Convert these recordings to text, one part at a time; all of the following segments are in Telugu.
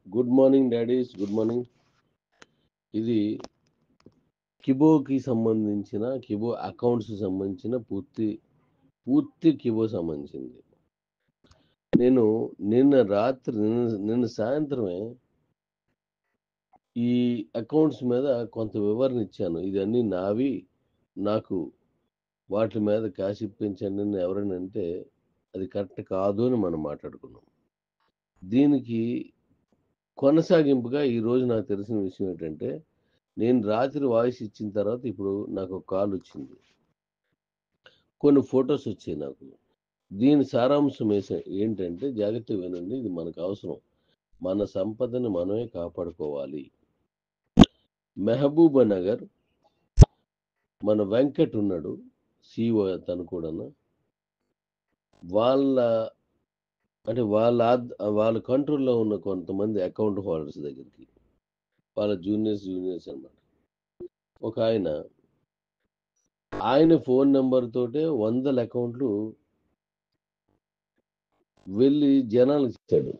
Good morning daddies, good morning. ఇది కిబోకి సంబంధించిన కిబో అకౌంట్స్ సంబంధించిన పూర్తి కిబో సంబంధించింది. నేను నిన్న సాయంత్రమే ఈ అకౌంట్స్ మీద కొంత వివరణ ఇచ్చాను. ఇది అన్ని నావి, నాకు వాటి మీద క్యాష్ ఇప్పించండి అని ఎవరైనా అంటే అది కరెక్ట్ కాదు అని మనం మాట్లాడుకున్నాం. దీనికి కొనసాగింపుగా ఈరోజు నాకు తెలిసిన విషయం ఏంటంటే, నేను రాత్రి వాయిస్ ఇచ్చిన తర్వాత ఇప్పుడు నాకు ఒక కాల్ వచ్చింది, కొన్ని ఫొటోస్ వచ్చాయి నాకు. దీని సారాంశం ఏంటంటే, జాగ్రత్త వినండి, ఇది మనకు అవసరం. మన సంపదని మనమే కాపాడుకోవాలి. మహబూబా నగర్ మన వెంకట్ ఉన్నాడు, సిఓ తను కూడా. వాళ్ళ అంటే వాళ్ళ కంట్రోల్లో ఉన్న కొంతమంది అకౌంట్ హోల్డర్స్ దగ్గరికి, వాళ్ళ జూనియర్స్ అన్నమాట. ఒక ఆయన ఫోన్ నెంబర్ తోటే 100 అకౌంట్లు వెళ్ళి జనాలకు ఇచ్చాడు,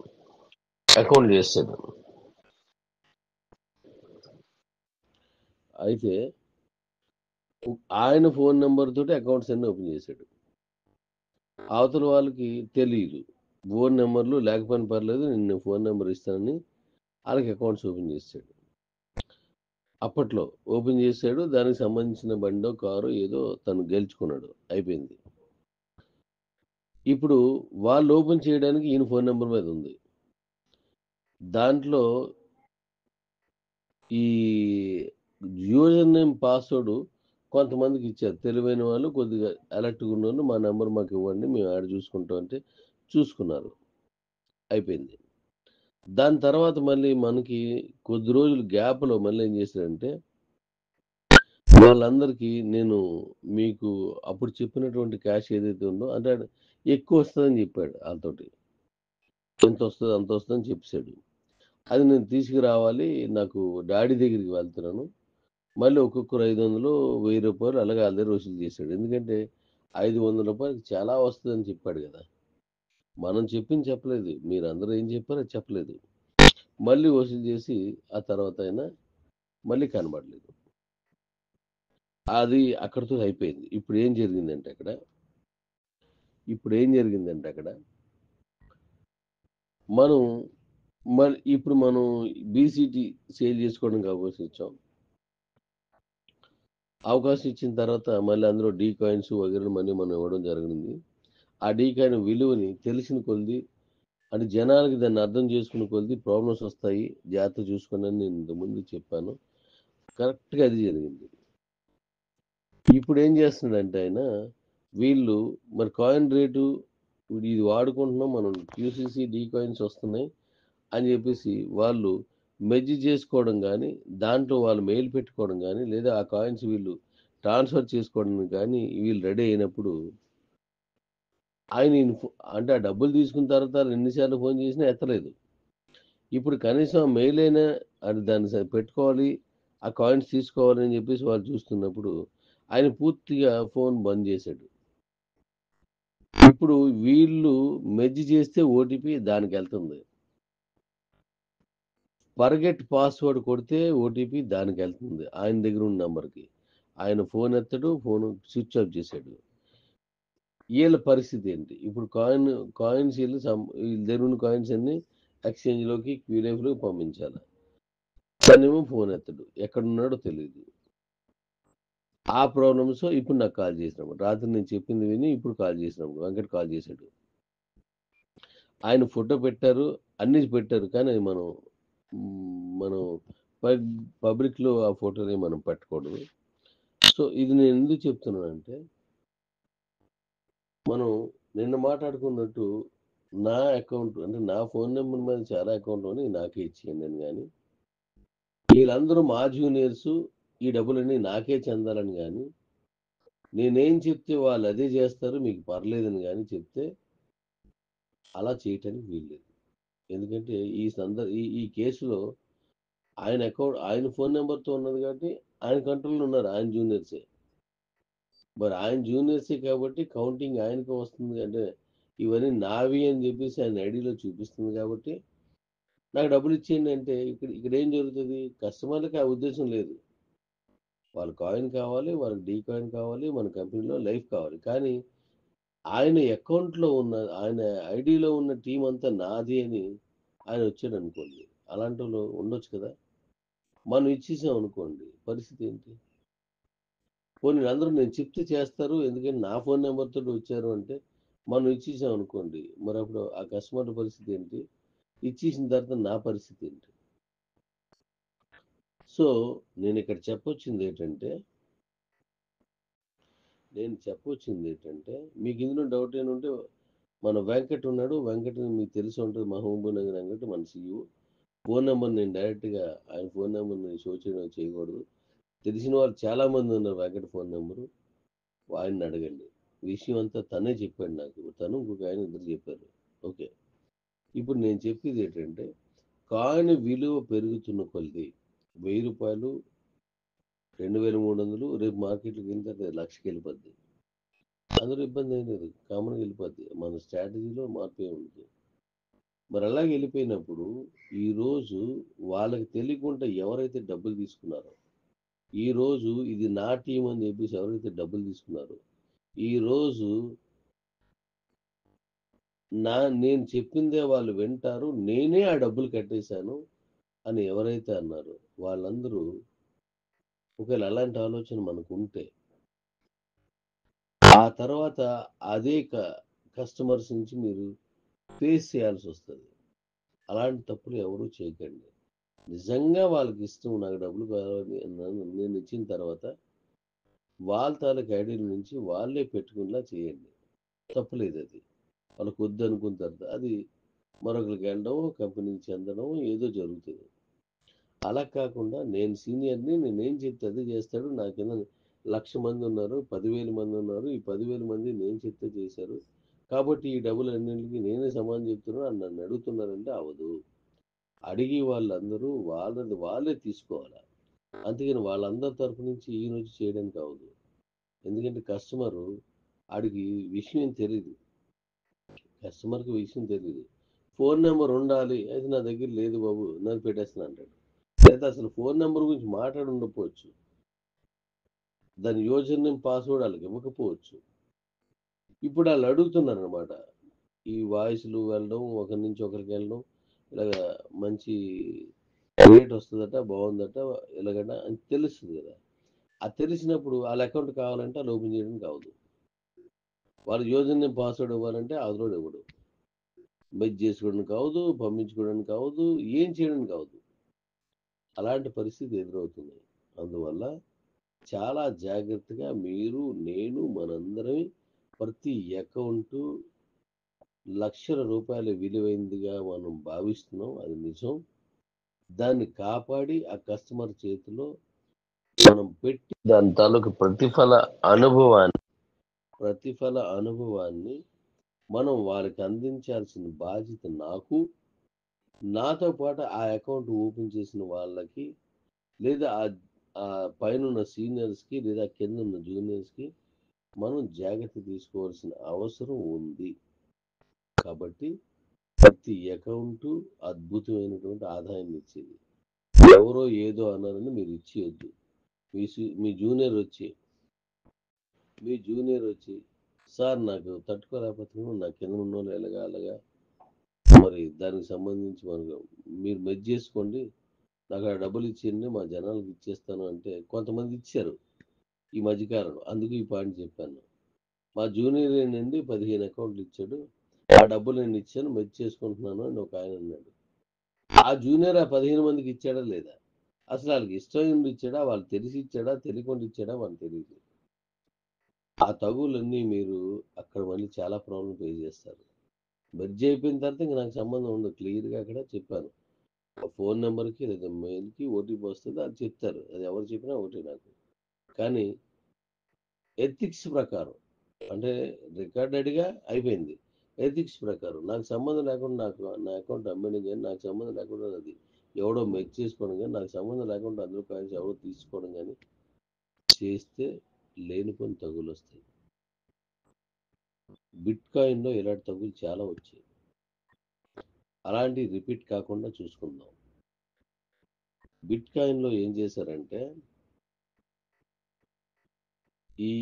అకౌంట్ చేస్తాడు. అయితే ఆయన ఫోన్ నెంబర్ తోటి అకౌంట్స్ అన్ని ఓపెన్ చేశాడు. అవతల వాళ్ళకి తెలియదు, ఫోన్ నెంబర్లు లేకపోయినా పర్లేదు, నేను ఫోన్ నెంబర్ ఇస్తానని వాళ్ళకి అకౌంట్స్ ఓపెన్ చేశాడు. అప్పట్లో ఓపెన్ చేశాడు, దానికి సంబంధించిన బండో కారు ఏదో తను గెలుచుకున్నాడు, అయిపోయింది. ఇప్పుడు వాళ్ళు ఓపెన్ చేయడానికి ఈయన ఫోన్ నెంబర్ మీద ఉంది. దాంట్లో ఈ యూజర్ నేమ్ పాస్వర్డ్ కొంతమందికి ఇచ్చారు, తెలివైన వాళ్ళు, కొద్దిగా అలర్ట్గా ఉన్న వాళ్ళు. మా నెంబర్ మాకు ఇవ్వండి, మేము యాడ్ చూసుకుంటాం అంటే చూసుకున్నారు, అయిపోయింది. దాని తర్వాత మళ్ళీ మనకి కొద్ది రోజులు గ్యాప్లో మళ్ళీ ఏం చేశారంటే, వాళ్ళందరికీ నేను మీకు అప్పుడు చెప్పినటువంటి క్యాష్ ఏదైతే ఉందో అంటే ఎక్కువ వస్తుందని చెప్పాడు. వాళ్ళతోటి ఎంత వస్తుంది అంత వస్తుందని చెప్పాడు. అది నేను తీసుకురావాలి, నాకు డాడీ దగ్గరికి వెళ్తున్నాను, మళ్ళీ ఒక్కొక్కరు 500 1000 రూపాయలు అలాగే వాళ్ళ దగ్గర వసూలు చేశాడు. ఎందుకంటే 500 రూపాయలకి చాలా వస్తుందని చెప్పాడు కదా, మనం చెప్పింది చెప్పలేదు, మీరు అందరూ ఏం చెప్పారో అది చెప్పలేదు. మళ్ళీ వసూలు చేసి ఆ తర్వాత అయినా మళ్ళీ కనబడలేదు. అది అక్కడితో అయిపోయింది. ఇప్పుడు ఏం జరిగిందంటే అక్కడ మనం బీసీటీ సేల్ చేసుకోవడానికి అవకాశం ఇచ్చాం. అవకాశం ఇచ్చిన తర్వాత మళ్ళీ అందులో డీ కాయిన్స్ వగైరా మళ్ళీ మనం ఇవ్వడం జరిగింది. ఆ డీ కాయిన్ విలువని తెలిసిన కొద్ది అంటే జనాలకి దాన్ని అర్థం చేసుకునే కొద్ది ప్రాబ్లమ్స్ వస్తాయి, జాగ్రత్త చూసుకుని నేను ఇంతకుముందు చెప్పాను. కరెక్ట్గా అది జరిగింది. ఇప్పుడు ఏం చేస్తున్నాడంటే వీళ్ళు మరి కాయిన్ రేటు ఇది వాడుకుంటున్నాం మనం, క్యూసీసీ డీ కాయిన్స్ వస్తున్నాయి అని చెప్పేసి వాళ్ళు మెర్జ్ చేసుకోవడం కానీ, దాంట్లో వాళ్ళు మెయిల్ పెట్టుకోవడం కానీ, లేదా ఆ కాయిన్స్ వీళ్ళు ట్రాన్స్ఫర్ చేసుకోవడం కానీ వీళ్ళు రెడీ అయినప్పుడు ఆయన అంటే ఆ డబ్బులు తీసుకున్న తర్వాత ఎన్నిసార్లు ఫోన్ చేసినా ఎత్తలేదు. ఇప్పుడు కనీసం మెయిల్ అయినా అది దాన్ని పెట్టుకోవాలి, ఆ కాయిన్స్ తీసుకోవాలని చెప్పేసి వాళ్ళు చూస్తున్నప్పుడు ఆయన పూర్తిగా ఫోన్ బంద్ చేశాడు. ఇప్పుడు వీళ్ళు మెర్జ్ చేస్తే ఓటీపీ దానికి వెళ్తుంది, ఫర్గెట్ పాస్వర్డ్ కొడితే ఓటీపీ దానికి వెళ్తుంది ఆయన దగ్గర ఉన్న నెంబర్కి. ఆయన ఫోన్ ఎత్తడు, ఫోన్ స్విచ్ ఆఫ్ చేశాడు. వీళ్ళ పరిస్థితి ఏంటి ఇప్పుడు? కాయిన్స్ వీళ్ళ దగ్గర ఉన్న కాయిన్స్ అన్ని ఎక్స్చేంజ్లోకి క్యూలైఫ్లోకి పంపించాలి. తనేమో ఫోన్ ఎత్తడు, ఎక్కడున్నాడో తెలియదు. ఆ ప్రాబ్లమ్స్ ఇప్పుడు నాకు కాల్ చేసినప్పుడు, రాత్రి నేను చెప్పింది విని ఇప్పుడు కాల్ చేసినప్పుడు వెంకట్ కాల్ చేశాడు. ఆయన ఫోటో పెట్టారు, అన్ని పెట్టారు, కానీ మనం పబ్లిక్లో ఆ ఫోటోని మనం పెట్టకూడదు. సో ఇది నేను ఎందుకు చెప్తున్నానంటే, మనం నిన్న మాట్లాడుకున్నట్టు నా అకౌంట్ అంటే నా ఫోన్ నెంబర్ మీద చాలా అకౌంట్ అని నాకే ఇచ్చేయండి అని, కానీ వీళ్ళందరూ మా జూనియర్స్, ఈ డబ్బులన్నీ నాకే చెందాలని కానీ, నేనేం చెప్తే వాళ్ళు అదే చేస్తారు, మీకు పర్లేదని కానీ చెప్తే అలా చేయటానికి వీల్లేదు. ఎందుకంటే ఈ కేసులో ఆయన ఫోన్ నెంబర్తో ఉన్నది కాబట్టి ఆయన కంట్రోల్లో ఉన్నారు, ఆయన జూనియర్సే. మరి ఆయన జూనియర్సే కాబట్టి కౌంటింగ్ ఆయనకు వస్తుంది అంటే, ఇవన్నీ నావి అని చెప్పేసి ఆయన ఐడిలో చూపిస్తుంది కాబట్టి నాకు డబ్బులు ఇచ్చేయండి అంటే ఇక్కడ ఇక్కడ ఏం జరుగుతుంది? కస్టమర్‌లకి ఆ ఉద్దేశం లేదు. వాళ్ళ కాయిన్ కావాలి, వాళ్ళకి డీ కాయిన్ కావాలి, మన కంపెనీలో లైఫ్ కావాలి. కానీ ఆయన అకౌంట్‌లో ఉన్న ఆయన ఐడీలో ఉన్న టీమ్ అంతా నాది అని ఆయన వచ్చాడనుకోండి. అలాంటోళ్ళు ఉండొచ్చు కదా! మనం ఇచ్చేసాం అనుకోండి. పరిస్థితి ఏంటి? పోనీ అందరూ నేను చెప్తే చేస్తారు. ఎందుకంటే నా ఫోన్ నంబర్ తోటి వచ్చారు అంటే, మనం ఇచ్చేసాం అనుకోండి. మరప్పుడు ఆ కస్టమర్ పరిస్థితి ఏంటి? ఇచ్చేసిన తర్వాత నా పరిస్థితి ఏంటి? సో, నేనిక్కడ చెప్పొచ్చిందేంటంటే, మీకు ఇందులో డౌట్ ఏమైనా ఉంటే మన వెంకట్ ఉన్నాడు. వెంకట్ మీకు తెలిసి ఉంటుంది. మహబూబ్ నగర్ వెంకట్ మన సీఈఓ. ఫోన్ నంబర్ నేను డైరెక్ట్‌గా ఆయన ఫోన్ నంబర్‌ని షో చేయకూడదు. తెలిసిన వాళ్ళు చాలా మంది ఉన్నారు వెంకట్ ఫోన్ నంబరు. ఆయన్ని అడగండి. విషయం అంతా తనే చెప్పాడు నాకు. తను ఇంకొక ఆయన ఇద్దరు చెప్పారు. ఓకే. ఇప్పుడు నేను చెప్పేదేంటంటే, కాయిన్ విలువ పెరుగుతున్న కొద్దీ రూ. 1000, 2300 రేపు మార్కెట్‌లోకెళ్ళిన తర్వాత లక్షకెళ్ళిపోద్ది. అందులో ఇబ్బంది ఏం లేదు. కామన్‌గా వెళ్ళిపోద్ది. మన స్ట్రాటజీలో మార్పేం ఉండదు. మరి అలాగే వెళ్ళిపోయినప్పుడు ఈరోజు వాళ్ళకి తెలియకుండా ఎవరైతే డబ్బులు తీసుకున్నారో, ఈరోజు ఇది నా టీమ్ అని చెప్పేసి ఎవరైతే డబ్బులు తీసుకున్నారో, ఈరోజు నేను చెప్పిందే వాళ్ళు వింటారు. నేనే ఆ డబ్బులు కట్టేశాను అని ఎవరైతే అన్నారో వాళ్ళందరూ ఒకవేళ అలాంటి ఆలోచన మనకుంటే ఆ తర్వాత అదే కస్టమర్స్ నుంచి మీరు ఫేస్ చేయాల్సి వస్తుంది. అలాంటి తప్పులు ఎవరూ చేయకండి. నిజంగా వాళ్ళకి ఇష్టం నాకు డబ్బులు కావాలి నేను ఇచ్చిన తర్వాత వాళ్ళ తాలూకు ఐడీల నుంచి వాళ్ళే పెట్టుకునేలా చేయండి. తప్పులేదు అది. వాళ్ళకి వద్దు అనుకున్న తర్వాత అది మరొకరికి వెళ్ళడం కంపెనీకి చెందడం ఏదో జరుగుతుంది. అలా కాకుండా నేను సీనియర్ని నేనేం చెప్తే అదే చేస్తాడు. నా కింద 1,00,000 మంది ఉన్నారు, 10,000 మంది ఉన్నారు. ఈ 10,000 మంది నేను చెప్తే చేశారు. కాబట్టి ఈ డబ్బులన్నింటికి నేనే సమాధానం చెప్తున్నాను అని నన్ను అడుగుతున్నారంటే అవ్వదు. అడిగి వాళ్ళందరూ వాళ్ళది వాళ్ళే తీసుకోవాలి. అంతేగాని వాళ్ళందరి తరపు నుంచి ఈయనొచ్చి చేయడానికి అవ్వదు. ఎందుకంటే ఆడికి విషయం తెలీదు. కస్టమర్‌కి విషయం తెలీదు. ఫోన్ నంబర్ ఉండాలి. అయితే నా దగ్గర లేదు బాబు. నాది పెట్టేస్తున్నా అంటాడు. లేదా అసలు ఫోన్ నంబర్ గురించి మాట్లాడి ఉండకపోవచ్చు. దాని యూజర్ నేమ్, పాస్వర్డ్ ఆళ్ళకి ఇవ్వకపోవచ్చు. ఇప్పుడు ఆళ్ళు అడుగుతున్నారనమాట. ఈ వాయిస్‌లు వెళ్ళడం, ఒకరి నుంచి ఒకరికి వెళ్ళడం, ఇలాగా మంచి రేట్ వస్తదట, బావుందట, ఇలాగట అని తెలుస్తది గదా! అది తెలిసినప్పుడు ఆళ్ళ అకౌంట్ కావాలంటే ఆళ్ళు ఓపెన్ చేయడానికి అవ్వదు. వాళ్ళు యూజర్ నేమ్, పాస్వర్డ్ ఇవ్వాలంటే అవతలోడు ఇవ్వడు. మెర్జ్ చేసుకోవడానికి అవ్వదు, పంపించుకోవడానికి అవ్వదు, ఏం చేయడానికి అవ్వదు. అలాంటి పరిస్థితి ఎదురవుతుంది. అందువల్ల చాలా జాగ్రత్తగా మీరు, నేను మనందరం ప్రతి అకౌంటు లక్షల రూపాయల విలువైందిగా మనం భావిస్తున్నాం. అది నిజం. దాన్ని కాపాడి ఆ కస్టమర్ చేతిలో మనం పెట్టి దాని తాలూకు అనుభవాన్ని మనం వారికి అందించాల్సిన బాధ్యత నాకు, నాతో పాటు ఆ అకౌంట్ ఓపెన్ చేసిన వాళ్ళకి, లేదా ఆ పైనున్న సీనియర్స్‌కి, లేదా కిందున్న జూనియర్స్‌కి మనం జాగ్రత్త తీసుకోవాల్సిన అవసరం ఉంది. కాబట్టి ప్రతి అకౌంటు అద్భుతమైనటువంటి ఆదాయాన్ని ఇచ్చేది. ఎవరో ఏదో అన్నారని మీరు ఇచ్చేయొద్దు. మీ జూనియర్ వచ్చి సార్ నాకు తట్టుకోలేకపోతున్నాను. నా కింద ఉన్నోళ్ళు ఎలాగా అలాగా మరి దానికి సంబంధించి మీరు మెర్జ్ చేసుకోండి. నాకు ఆ డబ్బులు ఇచ్చేయండి. మా జనాలకి ఇచ్చేస్తాను అంటే కొంతమంది ఇచ్చారు ఈ మధ్యకాలంలో. అందుకు ఈ పాయింట్ చెప్పాను. మా జూనియర్ ఏంటండి 15 అకౌంట్లు ఇచ్చాడు. ఆ డబ్బులు నేను ఇచ్చాను. మెర్జ్ చేసుకుంటున్నాను అని ఒక ఆయన అన్నాడు. ఆ జూనియర్ ఆ 15 మందికి ఇచ్చాడా లేదా? అసలు వాళ్ళకి ఇష్టం ఉండి ఇచ్చాడా? వాళ్ళు తెలిసి ఇచ్చాడా? తెలియకుండా ఇచ్చాడా? వాళ్ళకి తెలీదు. ఆ తగువులన్నీ మీరు అక్కడ మళ్ళీ చాలా ప్రాబ్లమ్ ఫేస్ చేస్తారు. మెర్జ్ అయిపోయిన తర్వాత ఇంక నాకు సంబంధం ఉండదు. క్లియర్‌గా అక్కడ చెప్పాను. ఆ ఫోన్ నంబర్‌కి లేదా మెయిల్‌కి ఓటీపీ వస్తది. అది చెప్తారు. అది ఎవరు చెప్పినా ఒకటే నాకు. కానీ ఎథిక్స్ ప్రకారం అంటే రికార్డెడ్‌గా అయిపోయింది. ఎథిక్స్ ప్రకారం నాకు సంబంధం లేకుండా నా అకౌంట్ అమ్మేయడం గాని, నాకు సంబంధం లేకుండా అది ఎవడో మెర్జ్ చేసుకోవడం గాని, నాకు సంబంధం లేకుండా అందులో కాయిన్స్ ఎవడో తీసుకోవడం గాని చేస్తే లేనిపోని తగులొస్తాయి. బిట్‌కాయిన్‌లో ఇలాంటి తగులు చాలా వచ్చాయి. అలాంటి రిపీట్ కాకుండా చూసుకుందాం. బిట్ కాయిన్లో ఏం చేశారంటే ఈ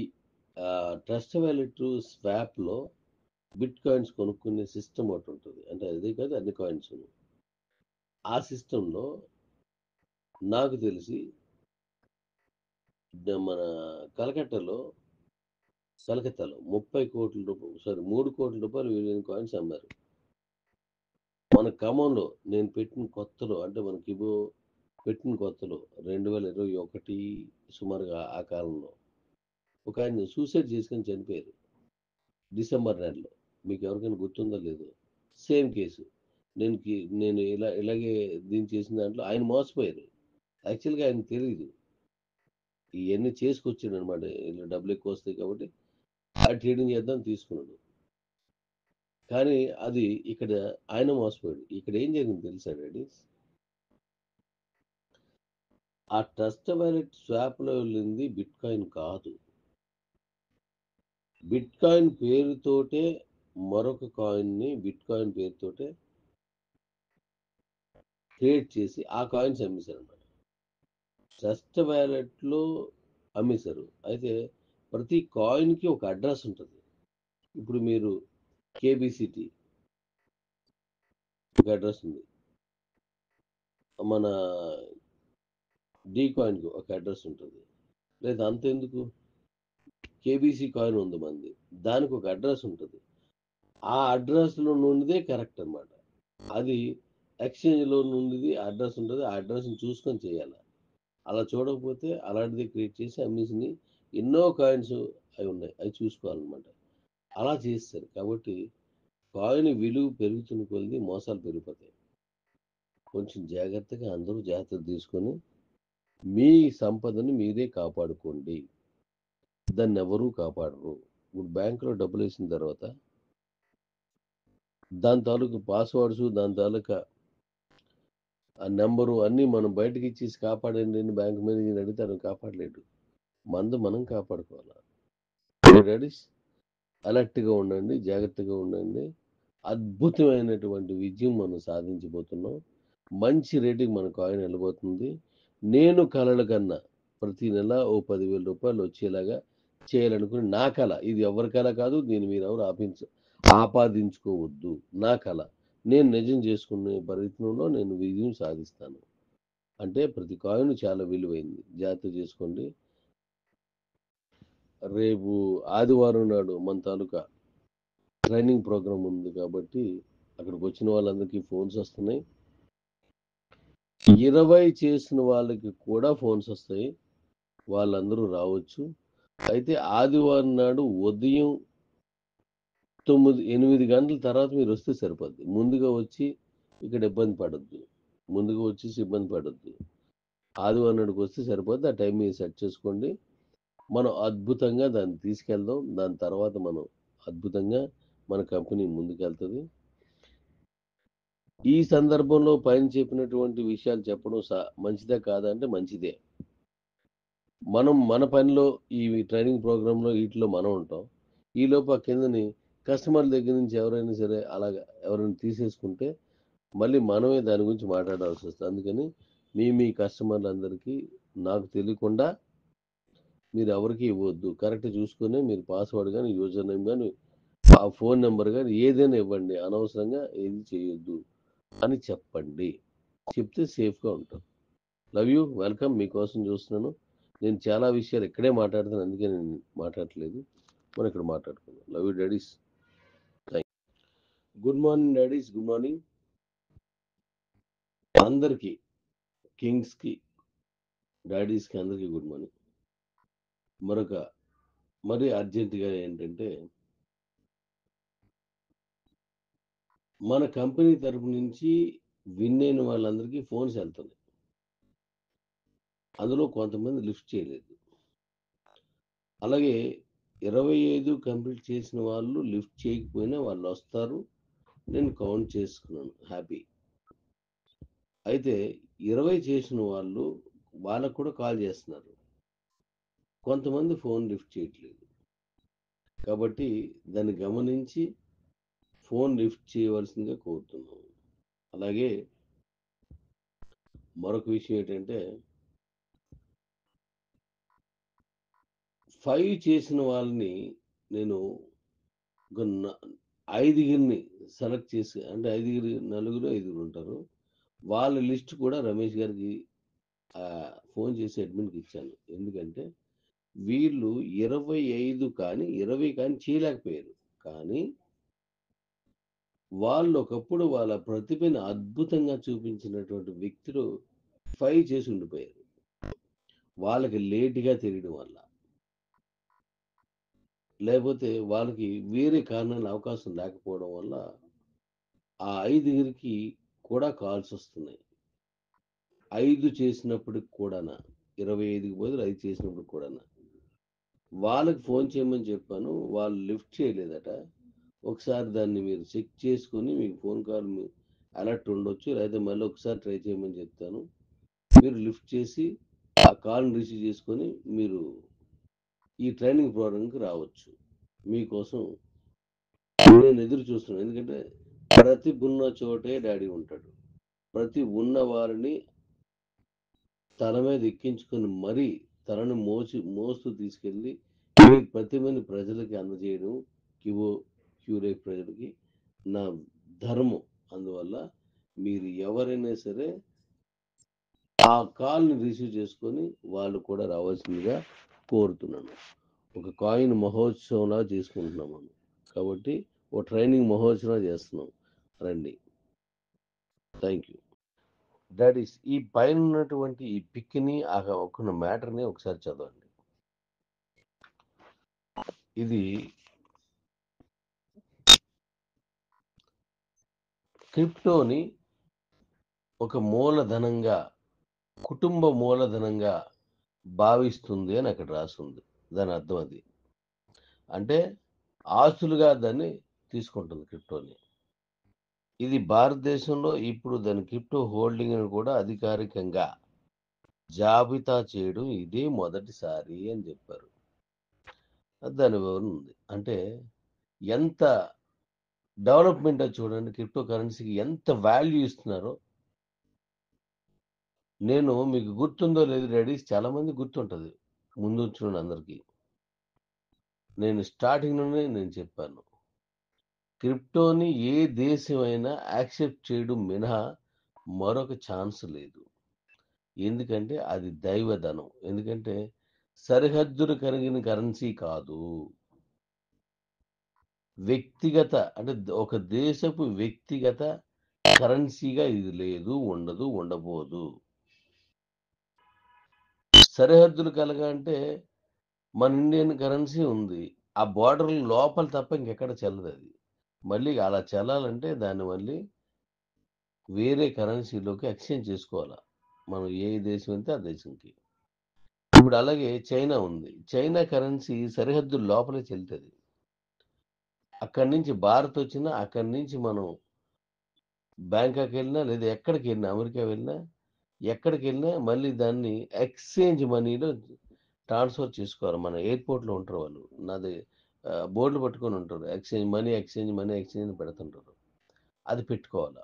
ట్రస్ట్ వ్యాలెట్ స్వాప్లో బిట్ కాయిన్స్ కొనుక్కునే సిస్టమ్ ఒకటి ఉంటుంది. అంటే అదే కాదు, అన్ని కాయిన్స్. ఆ సిస్టంలో నాకు తెలిసి మన కలకత్తాలో 30 కోట్ల రూపాయలు, సారీ 3 కోట్ల రూపాయలు విలువైన కాయిన్స్ అమ్మారు. మన ఖమ్మంలో నేను పెట్టిన కొత్తలో, అంటే మనకి ఇవో పెట్టిన కొత్తలో 2021 సుమారుగా ఆ కాలంలో ఒక ఆయన సూసైడ్ చేసుకొని చనిపోయారు డిసెంబర్ నెలలో. మీకు ఎవరికైనా గుర్తుందో లేదో. Same case. నేను ఇలాగే దీన్ని చేసిన దాంట్లో ఆయన మోసపోయారు. యాక్చువల్గా ఆయన తెలియదు, ఇవన్నీ చేసుకొచ్చాడు అనమాట. ఇలా డబ్బులు ఎక్కువ వస్తాయి కాబట్టి ఆ ట్రేడింగ్ చేద్దాం తీసుకున్నాడు. కానీ అది ఇక్కడ ఆయన మోసపోయాడు. ఇక్కడ ఏం జరిగింది తెలుసా డాడీ? ఆ ట్రస్ట్ వ్యాలెట్ స్వాప్లో వెళ్ళింది బిట్ కాయిన్ కాదు. బిట్ కాయిన్ పేరుతోటే మరొక కాయిన్ని బిట్ కాయిన్ పేరుతోటే క్రియేట్ చేసి ఆ కాయిన్స్ అమ్మేశారు అనమాట. ట్రస్ట్ వ్యాలెట్లో అమ్మేశారు. అయితే ప్రతి కాయిన్కి ఒక అడ్రస్ ఉంటుంది. ఇప్పుడు మీరు కేబిసిటీ ఒక అడ్రస్ ఉంది, మన డీ కాయిన్కి ఒక అడ్రస్ ఉంటుంది. లేదా అంతెందుకు, కేబీసీ కాయిన్ ఉంది మంది, దానికి ఒక అడ్రస్ ఉంటుంది. ఆ అడ్రస్లో నుండిదే కరెక్ట్ అనమాట. అది ఎక్స్చేంజ్లో నుండి అడ్రస్ ఉంటుంది. ఆ అడ్రస్ని చూసుకొని చేయాలి. అలా చూడకపోతే అలాంటిది క్రియేట్ చేసి అమ్మేసి ఎన్నో కాయిన్స్ అవి ఉన్నాయి, అవి చూసుకోవాలన్నమాట. అలా చేస్తారు. కాబట్టి కాయిన్ విలువ పెరుగుతున్న కొద్ది మోసాలు పెరిగిపోతాయి. కొంచెం జాగ్రత్తగా అందరూ జాగ్రత్తలు తీసుకొని మీ సంపదని మీరే కాపాడుకోండి. దాన్ని ఎవరూ కాపాడరు. ఇప్పుడు బ్యాంకులో డబ్బులు వేసిన తర్వాత దాని తాలూకు పాస్వర్డ్స్, దాని తాలూకా ఆ నెంబరు అన్నీ మనం బయటకి ఇచ్చేసి కాపాడండి అని బ్యాంక్ మేనేజర్ అడిగితే అతను కాపాడలేడు. మనం కాపాడుకోవాలి. డాడీస్, అలర్ట్గా ఉండండి, జాగ్రత్తగా ఉండండి. అద్భుతమైనటువంటి విజయం మనం సాధించబోతున్నాం. మంచి రేటుకి మన కాయిన్ వెళ్ళబోతుంది. నేను కలల కన్నా ప్రతి నెల ఓ 10,000 రూపాయలు వచ్చేలాగా చేయాలనుకుని నా కళ. ఇది ఎవరి కళ కాదు, దీన్ని మీరు ఎవరు ఆపాదించుకోవద్దు. నా కళ నేను నిజం చేసుకునే ప్రయత్నంలో నేను విజయం సాధిస్తాను. అంటే ప్రతి కాయిన్ చాలా విలువైంది. జాగ్రత్త చేసుకోండి. రేపు ఆదివారం నాడు మన తాలూకా ట్రైనింగ్ ప్రోగ్రామ్ ఉంది కాబట్టి అక్కడికి వచ్చిన వాళ్ళందరికీ ఫోన్స్ వస్తున్నాయి. 20 చేసిన వాళ్ళకి కూడా ఫోన్స్ వస్తాయి. వాళ్ళందరూ రావచ్చు. అయితే ఆదివారం నాడు ఉదయం 8 గంటల తర్వాత మీరు వస్తే సరిపోద్ది. ముందుగా వచ్చి ఇక్కడ ఇబ్బంది పడద్దు. ముందుగా వచ్చేసి ఇబ్బంది పడద్దు. ఆదివారం నాడుకి వస్తే సరిపోద్ది. ఆ టైం మీరు సెట్ చేసుకోండి. మనం అద్భుతంగా దాన్ని తీసుకెళ్దాం. దాని తర్వాత మనం అద్భుతంగా మన కంపెనీ ముందుకెళ్తుంది. ఈ సందర్భంలో పైన చెప్పినటువంటి విషయాలు చెప్పడం మంచిదే కాదంటే మంచిదే. మనం మన పనిలో ఈ ట్రైనింగ్ ప్రోగ్రాంలో వీటిలో మనం ఉంటాం. ఈలోపు ఆ కిందని కస్టమర్ దగ్గర నుంచి ఎవరైనా సరే అలాగా ఎవరైనా తీసేసుకుంటే మళ్ళీ మనమే దాని గురించి మాట్లాడాల్సి వస్తుంది. అందుకని మీ కస్టమర్లందరికీ నాకు తెలియకుండా మీరు ఎవరికి ఇవ్వద్దు. కరెక్ట్ చూసుకొని మీరు పాస్వర్డ్ కానీ, యూజర్ నేమ్ కానీ, ఆ ఫోన్ నెంబర్ కానీ ఏదైనా ఇవ్వండి. అనవసరంగా ఏది చేయొద్దు అని చెప్పండి. చెప్తే సేఫ్గా ఉంటాం. Love you, welcome. మీకోసం చూస్తున్నాను. నేను చాలా విషయాలు ఇక్కడే మాట్లాడుతాను, అందుకే నేను మాట్లాడట్లేదు. మనం ఇక్కడ మాట్లాడుకుందాం. Love you daddy's. Good morning daddies, good morning అందరికీ, కింగ్స్కి, డాడీస్కి అందరికీ గుడ్ మార్నింగ్. మరీ అర్జెంటుగా ఏంటంటే మన కంపెనీ తరపు నుంచి విన్ అయిన వాళ్ళందరికీ ఫోన్స్ వెళ్తున్నాయి. అందులో కొంతమంది లిఫ్ట్ చేయలేదు. అలాగే 25 కంప్లీట్ చేసిన వాళ్ళు లిఫ్ట్ చేయకపోయినా వాళ్ళు వస్తారు. నేను కౌంట్ చేసుకున్నాను, హ్యాపీ. అయితే 20 చేసిన వాళ్ళకు కూడా కాల్ చేస్తున్నారు. కొంతమంది ఫోన్ లిఫ్ట్ చేయట్లేదు. కాబట్టి దాన్ని గమనించి ఫోన్ లిఫ్ట్ చేయవలసిందిగా కోరుతున్నాను. అలాగే మరొక విషయం ఏంటంటే 5 చేసిన వాళ్ళని నేను ఒక ఐదుగురిని సెలెక్ట్ చేసి, అంటే నలుగురు ఉంటారు. వాళ్ళ లిస్ట్ కూడా రమేష్ గారికి ఫోన్ చేసి అడ్మిన్కి ఇచ్చాను. ఎందుకంటే వీళ్ళు 25 కానీ 20 కానీ చేయలేకపోయారు. కానీ వాళ్ళు ఒకప్పుడు వాళ్ళ ప్రతిభని అద్భుతంగా చూపించినటువంటి వ్యక్తులు 5 చేసి ఉండిపోయారు. వాళ్ళకి లేటుగా తెలియడం వల్ల, లేకపోతే వాళ్ళకి వేరే కారణాల అవకాశం లేకపోవడం వల్ల ఆ ఐదుగురికి కూడా కాల్స్ వస్తున్నాయి. 5 చేసినప్పటికి కూడానా, 25కి బదులు 5 చేసినప్పుడు కూడానా. వాళ్ళకి ఫోన్ చేయమని చెప్పాను, వాళ్ళు లిఫ్ట్ చేయలేదట. ఒకసారి దాన్ని మీరు చెక్ చేసుకొని మీకు ఫోన్ కాల్ అలర్ట్ ఉండొచ్చు, లేదా మళ్ళీ ఒకసారి ట్రై చేయమని చెప్తాను. మీరు లిఫ్ట్ చేసి ఆ కాల్ని రిసీవ్ చేసుకొని మీరు ఈ ట్రైనింగ్ ప్రోగ్రాంకి రావచ్చు. మీకోసం నేను ఎదురు చూస్తున్నాను. ఎందుకంటే ప్రతి ఉన్న చోటే డాడీ ఉంటాడు. ప్రతి ఉన్న వారిని తల మీద ఎక్కించుకొని మరీ తలను మోస్తూ తీసుకెళ్ళి మీ ప్రతిభని ప్రజలకి అందజేయడం, క్యూరే ప్రజలకి నా ధర్మం. అందువల్ల మీరు ఎవరైనా సరే ఆ కాల్ని రిసీవ్ చేసుకొని వాళ్ళు కూడా రావాల్సిందిగా కోరుతున్నాను. ఒక కాయిన్ మహోత్సవంలా చేసుకుంటున్నాం మనం. కాబట్టి ఓ ట్రైనింగ్ మహోత్సవం చేస్తున్నాం. రండి. Thank you. డాడీస్, ఈ పైన ఉన్నటువంటి ఈ పిక్ని ఒక మ్యాటర్ని ఒకసారి చదవండి. ఇది క్రిప్టోని ఒక మూలధనంగా, కుటుంబ మూలధనంగా భావిస్తుంది అని అక్కడ రాస్తుంది. దాని అర్థం అది. అంటే ఆస్తులుగా దాన్ని తీసుకుంటుంది క్రిప్టోని. ఇది భారతదేశంలో ఇప్పుడు దాని క్రిప్టో హోల్డింగ్ కూడా అధికారికంగా జాబితా చేయడం ఇదే మొదటిసారి అని చెప్పారు. దాని వివరణ ఉంది. అంటే ఎంత డెవలప్మెంట్ చూడండి, క్రిప్టో కరెన్సీకి ఎంత వాల్యూ ఇస్తున్నారో. నేను మీకు గుర్తుందో లేదు డాడీ, చాలా మంది గుర్తుంటుంది, ముందు చూడండి అందరికీ. నేను స్టార్టింగ్లోనే నేను చెప్పాను, క్రిప్టోని ఏ దేశమైనా యాక్సెప్ట్ చేయడం మినహా మరొక ఛాన్స్ లేదు. ఎందుకంటే అది దైవధనం. ఎందుకంటే సరిహద్దులు కలిగిన కరెన్సీ కాదు, వ్యక్తిగత, అంటే ఒక దేశపు వ్యక్తిగత కరెన్సీగా ఇది లేదు, ఉండదు, ఉండబోదు. సరిహద్దులు కలగంటే మన ఇండియన్ కరెన్సీ ఉంది, ఆ బార్డర్ లోపల తప్ప ఇంకెక్కడ చెల్లదు. అది మళ్ళీ అలా చెల్లాలంటే దాన్ని మళ్ళీ వేరే కరెన్సీలోకి ఎక్స్చేంజ్ చేసుకోవాలా, మనం ఏ దేశం అయితే ఆ దేశంకి. ఇప్పుడు అలాగే చైనా ఉంది, చైనా కరెన్సీ సరిహద్దుల లోపలే చెల్లుతుంది. అక్కడి నుంచి భారత్ వచ్చినా, అక్కడి నుంచి మనం బ్యాంకాక్ వెళ్ళినా, లేదా ఎక్కడికి వెళ్ళినా, అమెరికా వెళ్ళినా, ఎక్కడికి వెళ్ళినా మళ్ళీ దాన్ని ఎక్స్చేంజ్ మనీలో ట్రాన్స్ఫర్ చేసుకోవాలి. మన ఎయిర్పోర్ట్లో ఉంటారు వాళ్ళు, నాది బోర్డులు పట్టుకొని ఉంటారు, exchange money, exchange money, exchange పెడుతుంటారు. అది పెట్టుకోవాలా.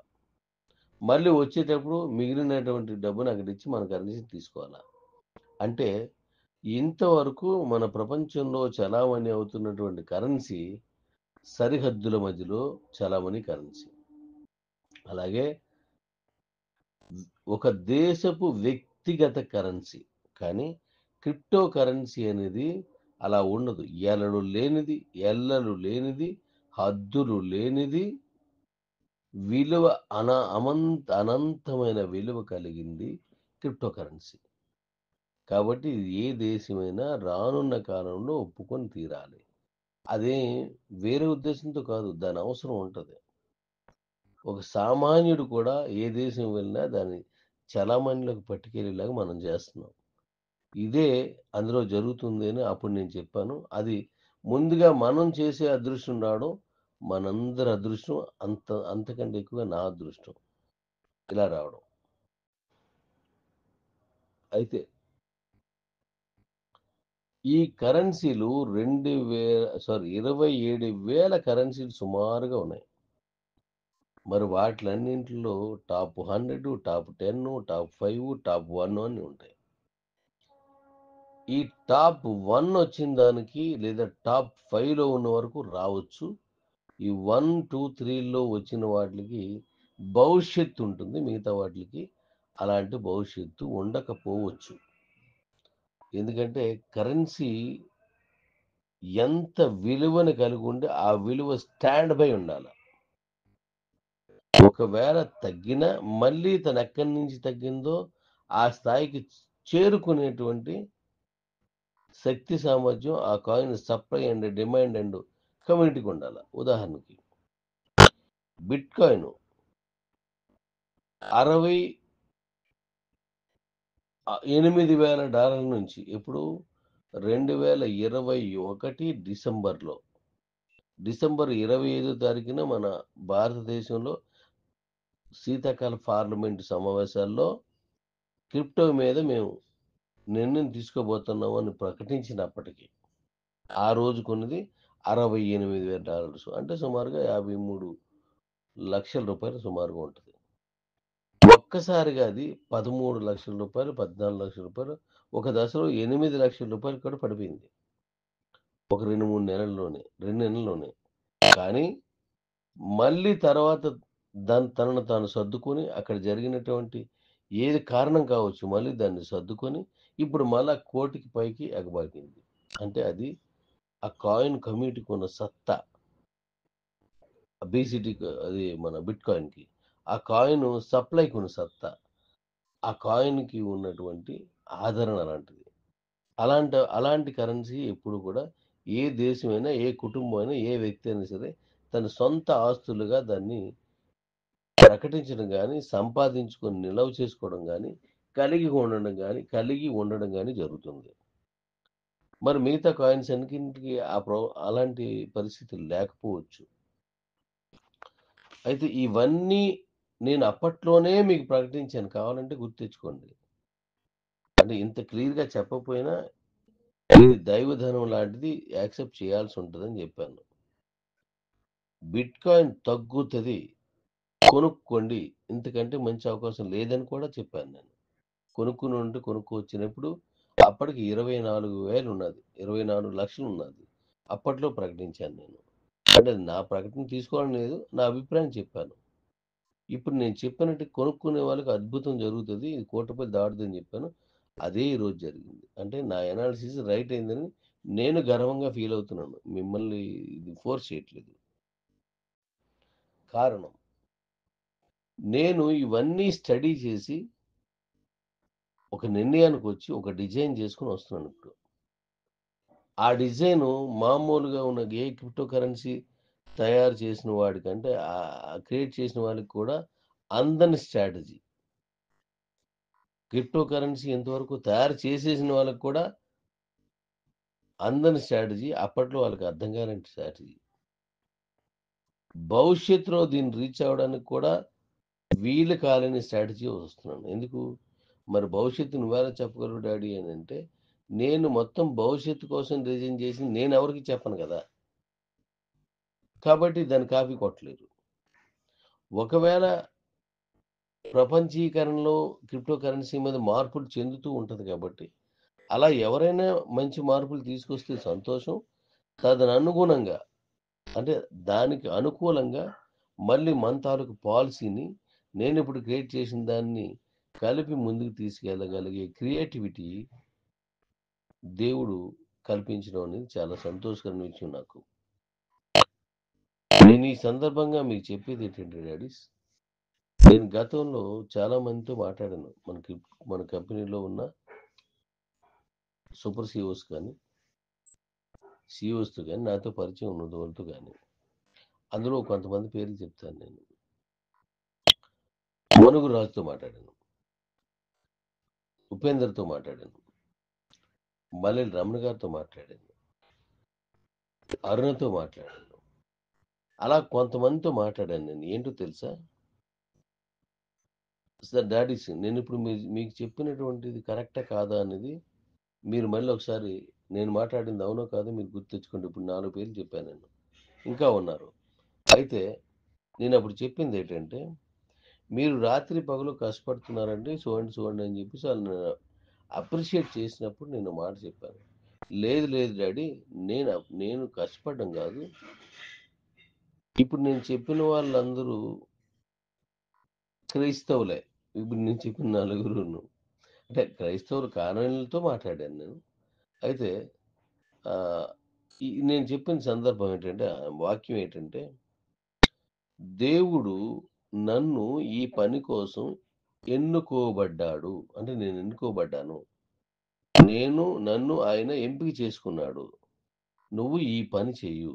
మళ్ళీ వచ్చేటప్పుడు మిగిలినటువంటి డబ్బును అక్కడ ఇచ్చి మన కరెన్సీ తీసుకోవాలా. అంటే ఇంతవరకు మన ప్రపంచంలో చలామణి అవుతున్నటువంటి కరెన్సీ సరిహద్దుల మధ్యలో చలామణి కరెన్సీ. అలాగే ఒక దేశపు వ్యక్తిగత కరెన్సీ. కానీ క్రిప్టో కరెన్సీ అనేది అలా ఉండదు. ఎల్లలు లేనిది, హద్దులు లేనిది, విలువ అనంతమైన విలువ కలిగింది క్రిప్టో కరెన్సీ. కాబట్టి ఇది ఏ దేశమైనా రానున్న కాలంలో ఒప్పుకొని తీరాలి. అదే వేరే ఉద్దేశంతో కాదు, దాని అవసరం ఉంటుంది. ఒక సామాన్యుడు కూడా ఏ దేశం వెళ్ళినా దాన్ని చలామణిలోకి పట్టుకెళ్ళేలాగా మనం చేస్తున్నాం. ఇదే అందులో జరుగుతుంది అని అప్పుడు నేను చెప్పాను. అది ముందుగా మనం చేసే అదృష్టం రావడం మనందరి అదృష్టం, అంతకంటే ఎక్కువగా నా అదృష్టం ఇలా రావడం. అయితే ఈ కరెన్సీలు 27,000 కరెన్సీలు సుమారుగా ఉన్నాయి. మరి వాటిలన్నింటిలో టాప్ 100, టాప్ 10, టాప్ 5, టాప్ 1 అని ఉంటాయి. ఈ టాప్ 1 వచ్చిన దానికి లేదా టాప్ 5లో ఉన్న వరకు రావచ్చు. ఈ 1, 2, 3లో వచ్చిన వాటికి భవిష్యత్తు ఉంటుంది. మిగతా వాటికి అలాంటి భవిష్యత్తు ఉండకపోవచ్చు. ఎందుకంటే కరెన్సీ ఎంత విలువని కలిగి ఉంటే ఆ విలువ స్టాండ్ బై ఉండాలి. ఒకవేళ తగ్గినా మళ్ళీ తను ఎక్కడి నుంచి తగ్గిందో ఆ స్థాయికి చేరుకునేటువంటి శక్తి సామర్థ్యం ఆ coin supply and demand and కమ్యూనిటీకి ఉండాలి. ఉదాహరణకి బిట్ కాయిన్ $68,000 నుంచి ఇప్పుడు 2021 డిసెంబర్ 25 తారీఖున మన భారతదేశంలో శీతాకాల పార్లమెంటు సమావేశాల్లో క్రిప్టో మీద మేము నిర్ణయం తీసుకోబోతున్నాము అని ప్రకటించినప్పటికీ ఆ రోజు కొన్నది $68,000 అంటే సుమారుగా 53 లక్షల రూపాయలు సుమారుగా ఉంటుంది. ఒక్కసారిగా అది 13 లక్షల రూపాయలు, 14 లక్షల రూపాయలు, ఒక దశలో 8 లక్షల రూపాయలు కూడా పడిపోయింది. ఒక 2 నెలల్లోనే. కానీ మళ్ళీ తర్వాత తనను తాను సర్దుకొని అక్కడ జరిగినటువంటి ఏది కారణం కావచ్చు మళ్ళీ దాన్ని సర్దుకొని ఇప్పుడు మళ్ళా 1 కోటికి పైకి ఎగబాకింది. అంటే అది ఆ కాయిన్ కమ్యూనిటీకి ఉన్న సత్తా. బీసీటీ అది మన బిట్ కాయిన్కి ఆ కాయిన్ సప్లైకి ఉన్న సత్తా, ఆ కాయిన్కి ఉన్నటువంటి ఆదరణ లాంటిది. అలాంటి కరెన్సీ ఎప్పుడు కూడా ఏ దేశమైనా, ఏ కుటుంబం అయినా, ఏ వ్యక్తి అయినా సరే తన సొంత ఆస్తులుగా దాన్ని ప్రకటించడం కానీ, సంపాదించుకొని నిల్వ చేసుకోవడం కానీ, కలిగి ఉండడం కానీ జరుగుతుంది. మరి మిగతా కాయిన్స్ అన్నింటికి అలాంటి పరిస్థితులు లేకపోవచ్చు. అయితే ఇవన్నీ నేను అప్పట్లోనే మీకు ప్రకటించాను. కావాలంటే గుర్తు తెచ్చుకోండి. అంటే ఇంత క్లియర్‌గా చెప్పకపోయినా ఇది దైవధనం లాంటిది యాక్సెప్ట్ చేయాల్సి ఉంటదని చెప్పాను. బిట్ కాయిన్ తగ్గుతది. కొనుక్కోండి. ఇంతకంటే మంచి అవకాశం లేదని కూడా చెప్పాను నేను. కొనుక్కొచ్చినప్పుడు అప్పటికి 24,000 ఉన్నది. 24 లక్షలు ఉన్నది. అప్పట్లో ప్రకటించాను నేను. అంటే నా ప్రకటన తీసుకోవడం లేదు. నా అభిప్రాయం చెప్పాను. ఇప్పుడు నేను చెప్పినట్టు కొనుక్కునే వాళ్ళకి అద్భుతం జరుగుతది. ఇది ₹1,00,00,000 దాటుదని చెప్పాను. అదే ఈరోజు జరిగింది. అంటే నా అనాలిసిస్ రైట్ అయిందని నేను గర్వంగా ఫీల్ అవుతున్నాను. మిమ్మల్ని ఇది ఫోర్స్ చేయట్లేదు. కారణం నేను ఇవన్నీ స్టడీ చేసి ఒక నిర్ణయానికొచ్చి ఒక డిజైన్ చేసుకొని వస్తున్నాను ఇప్పుడు. ఆ డిజైను మామూలుగా ఉన్న ఏ క్రిప్టో కరెన్సీ తయారు చేసిన వాడికంటే క్రియేట్ చేసిన వాళ్ళకి కూడా అందని స్ట్రాటజీ. క్రిప్టో కరెన్సీ ఎంతవరకు తయారు చేసేసిన వాళ్ళకి కూడా అందని స్ట్రాటజీ. అప్పట్లో వాళ్ళకి అర్థం కాని స్ట్రాటజీ. భవిష్యత్తులో దీన్ని రీచ్ అవ్వడానికి కూడా వీలు కాలేని స్ట్రాటజీ వస్తున్నాను. ఎందుకు? మరి భవిష్యత్తు నువ్వెలా చెప్పగలవు డాడీ అని అంటే, నేను మొత్తం భవిష్యత్తు కోసం డిజైన్ చేసి నేను ఎవరికి చెప్పను కదా! కాబట్టి దాన్ని కాపీ కొట్టలేరు. ఒకవేళ ప్రపంచీకరణలో క్రిప్టో కరెన్సీ మీద మార్పులు చెందుతూ ఉంటది కాబట్టి, అలా ఎవరైనా మంచి మార్పులు తీసుకొస్తే సంతోషం. తదనుగుణంగా అంటే దానికి అనుకూలంగా మళ్ళీ మన తాలూకు పాలసీని నేనిప్పుడు క్రియేట్ చేసిన దాన్ని కలిపి ముందుకు తీసుకెళ్ళగలిగే క్రియేటివిటీ దేవుడు కల్పించడం అనేది చాలా సంతోషకరమైన విషయం నాకు. నేను ఈ సందర్భంగా మీకు చెప్పేది ఏంటంటే డాడీస్, నేను గతంలో చాలా మందితో మాట్లాడాను. మన కంపెనీలో ఉన్న సూపర్ సిఇఓస్ కానీ, సిఇఓస్‌తో కానీ, నాతో పరిచయం ఉన్న వాళ్ళతో కానీ, అందులో కొంతమంది పేర్లు చెప్తాను నేను. మనుగు రాజుతో మాట్లాడాను. ఉపేందర్‌తో మాట్లాడాను. మల్లెల రమణ గారితో మాట్లాడాను. అరుణతో మాట్లాడాను. అలా కొంతమందితో మాట్లాడాను నేను. ఏంటో తెలుసా? సార్ డాడీస్ నేనిప్పుడు మీకు చెప్పినటువంటిది కరెక్టా కాదా అనేది మీరు మళ్ళీ ఒకసారి నేను మాట్లాడింది అవునో కాదో మీరు గుర్తు తెచ్చుకోండి. ఇప్పుడు 4 పేర్లు చెప్పాను నేను. ఇంకా ఉన్నారు. అయితే నేను అప్పుడు చెప్పింది ఏంటంటే, మీరు రాత్రి పగలు కష్టపడుతున్నారండి చూడండి చూడండి అని చెప్పేసి వాళ్ళని అప్రిషియేట్ చేసినప్పుడు నేను మాట చెప్పాను. లేదు లేదు డాడీ, నేను కష్టపడడం కాదు. ఇప్పుడు నేను చెప్పిన వాళ్ళందరూ క్రైస్తవులే. ఇప్పుడు నేను చెప్పిన నలుగురును. అంటే క్రైస్తవులు కారణాలతో మాట్లాడాను నేను. అయితే ఆహ్, నేను చెప్పిన సందర్భం ఏంటంటే, వాక్యం ఏంటంటే, దేవుడు నన్ను ఈ పని కోసం ఎన్నుకోబడ్డాడు. అంటే నేను ఎన్నుకోబడ్డాను. నన్ను ఆయన ఎంపిక చేసుకున్నాడు. నువ్వు ఈ పని చెయ్యు.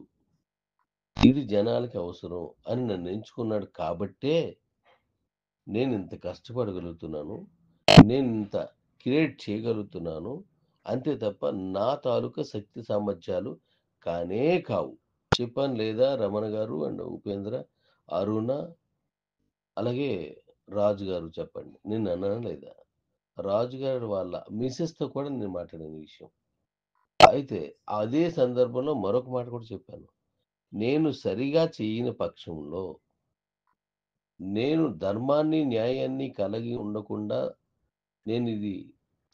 ఇది జనాలకి అవసరం అని నన్ను ఎంచుకున్నాడు కాబట్టే నేనింత కష్టపడగలుగుతున్నాను. నేనింత క్రియేట్ చేయగలుగుతున్నాను. అంతే తప్ప నా తాలూకా శక్తి సామర్థ్యాలు కానే కావు. చెప్పాను లేదా రమణ గారు అండ్ ఉపేంద్ర, అరుణ, అలాగే రాజు గారు చెప్పండి. నేను అన్నానా లేదా? రాజు గారి వాళ్ళ మిసెస్‌తో కూడా నేను మాట్లాడాను ఈ విషయం. అయితే అదే సందర్భంలో మరొక మాట కూడా చెప్పాను. నేను సరిగా చేయని పక్షంలో, నేను ధర్మాన్ని, న్యాయాన్ని కలిగి ఉండకుండా నేనిది